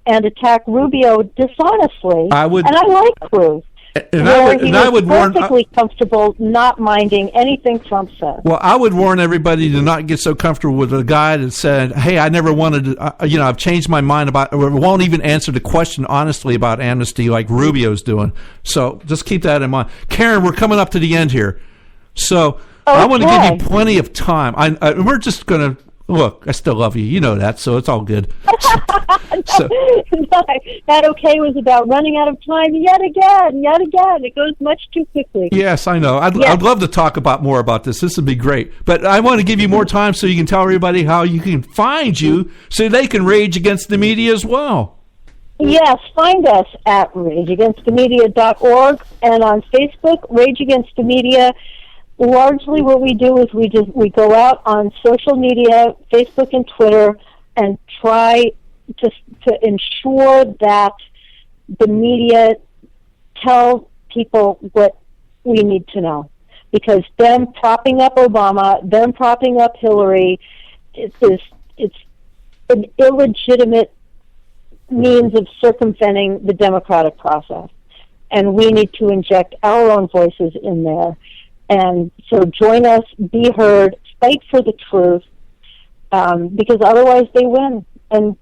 [SPEAKER 8] and attack Rubio dishonestly. And I like Cruz.
[SPEAKER 7] And I would warn,
[SPEAKER 8] perfectly comfortable not minding anything Trump says.
[SPEAKER 7] Well, I would warn everybody to not get so comfortable with a guy that said, hey, I never wanted to, I've changed my mind about, or won't even answer the question honestly about amnesty like Rubio's doing. So just keep that in mind. Karen, we're coming up to the end here. So I want to give you plenty of time. We're just going to, look, I still love you. You know that, so it's all good.
[SPEAKER 8] That okay was about running out of time yet again. It goes much too quickly.
[SPEAKER 7] Yes, I know. I'd love to talk more about this. This would be great. But I want to give you more time so you can tell everybody how you can find you so they can rage against the media as well.
[SPEAKER 8] Yes, find us at rageagainstthemedia.org and on Facebook, Rage Against the Media. Largely what we do is we go out on social media, Facebook and Twitter, and try to ensure that the media tell people what we need to know. Because them propping up Obama, them propping up Hillary, it's an illegitimate means of circumventing the democratic process. And we need to inject our own voices in there. And so join us, be heard, fight for the truth, because otherwise they win, and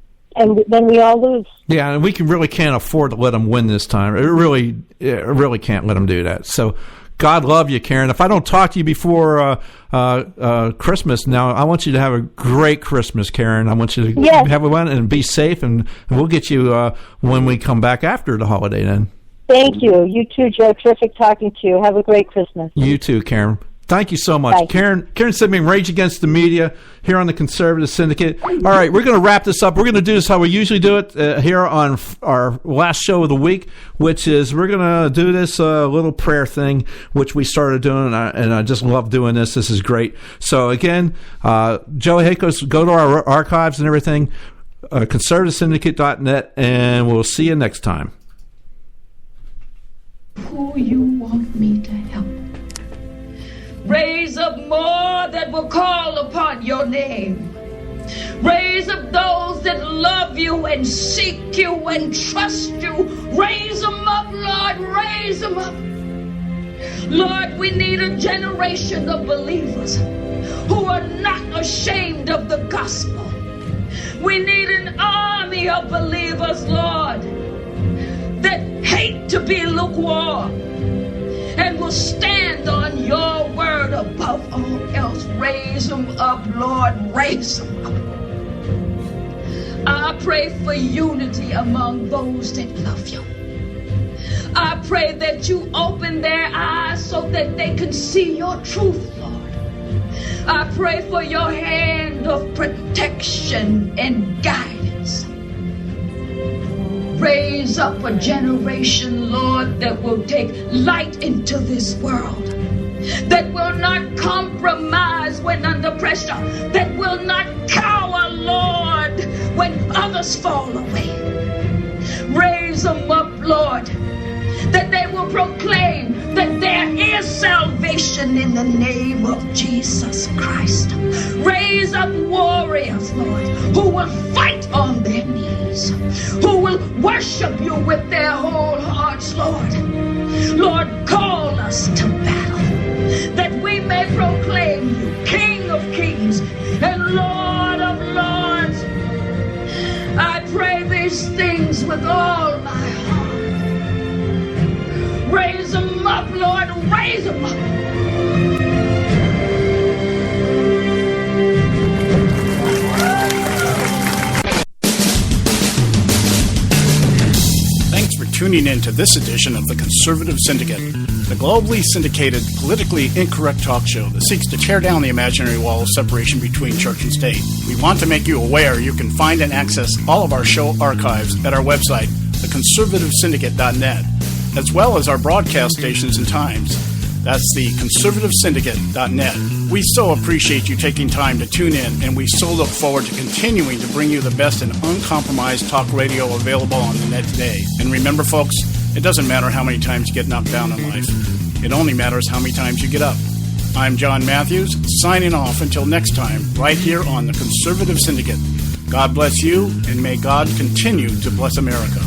[SPEAKER 8] then we all lose.
[SPEAKER 7] Yeah, and we really can't afford to let them win this time. It really can't let them do that. So God love you, Karen. If I don't talk to you before Christmas now, I want you to have a great Christmas, Karen. I want you to have one and be safe, and we'll get you when we come back after the holiday then.
[SPEAKER 8] Thank you. You too, Joe. Terrific talking to you. Have a great Christmas.
[SPEAKER 7] You too, Karen. Thank you so much.
[SPEAKER 8] Bye.
[SPEAKER 7] Karen Sidman, Rage Against the Media, here on the Conservative Syndicate. All right, we're going to wrap this up. We're going to do this how we usually do it here on our last show of the week, which is we're going to do this little prayer thing, which we started doing, and I just love doing this. This is great. So, again, Joe Hakos, go to our archives and everything, conservativesyndicate.net, and we'll see you next time.
[SPEAKER 1] Who you want me to help. Raise up more that will call upon your name. Raise up those that love you and seek you and trust you. Raise them up, Lord, raise them up. Lord, we need a generation of believers who are not ashamed of the gospel. We need an army of believers, Lord, that hate to be lukewarm and will stand on your word above all else. Raise them up, Lord, raise them up. I pray for unity among those that love you. I pray that you open their eyes so that they can see your truth, Lord. I pray for your hand of protection and guidance. Raise up a generation, Lord, that will take light into this world, that will not compromise when under pressure, that will not cower, Lord, when others fall away. Raise them up, Lord, that they will proclaim that there is salvation in the name of Jesus Christ. Raise up warriors, Lord, who will fight on their knees, who will worship you with their whole hearts, Lord. Lord, call us to battle, that we may proclaim you King of Kings and Lord of Lords. I pray these all my heart. Raise them up, Lord, raise them up.
[SPEAKER 6] Thanks for tuning in to this edition of the Conservative Syndicate, the globally syndicated, politically incorrect talk show that seeks to tear down the imaginary wall of separation between church and state. We want to make you aware you can find and access all of our show archives at our website, theconservativesyndicate.net, as well as our broadcast stations and times. That's the conservativesyndicate.net. We so appreciate you taking time to tune in, and we so look forward to continuing to bring you the best and uncompromised talk radio available on the net today. And remember, folks, it doesn't matter how many times you get knocked down in life. It only matters how many times you get up. I'm John Matthews, signing off until next time, right here on the Conservative Syndicate. God bless you, and may God continue to bless America.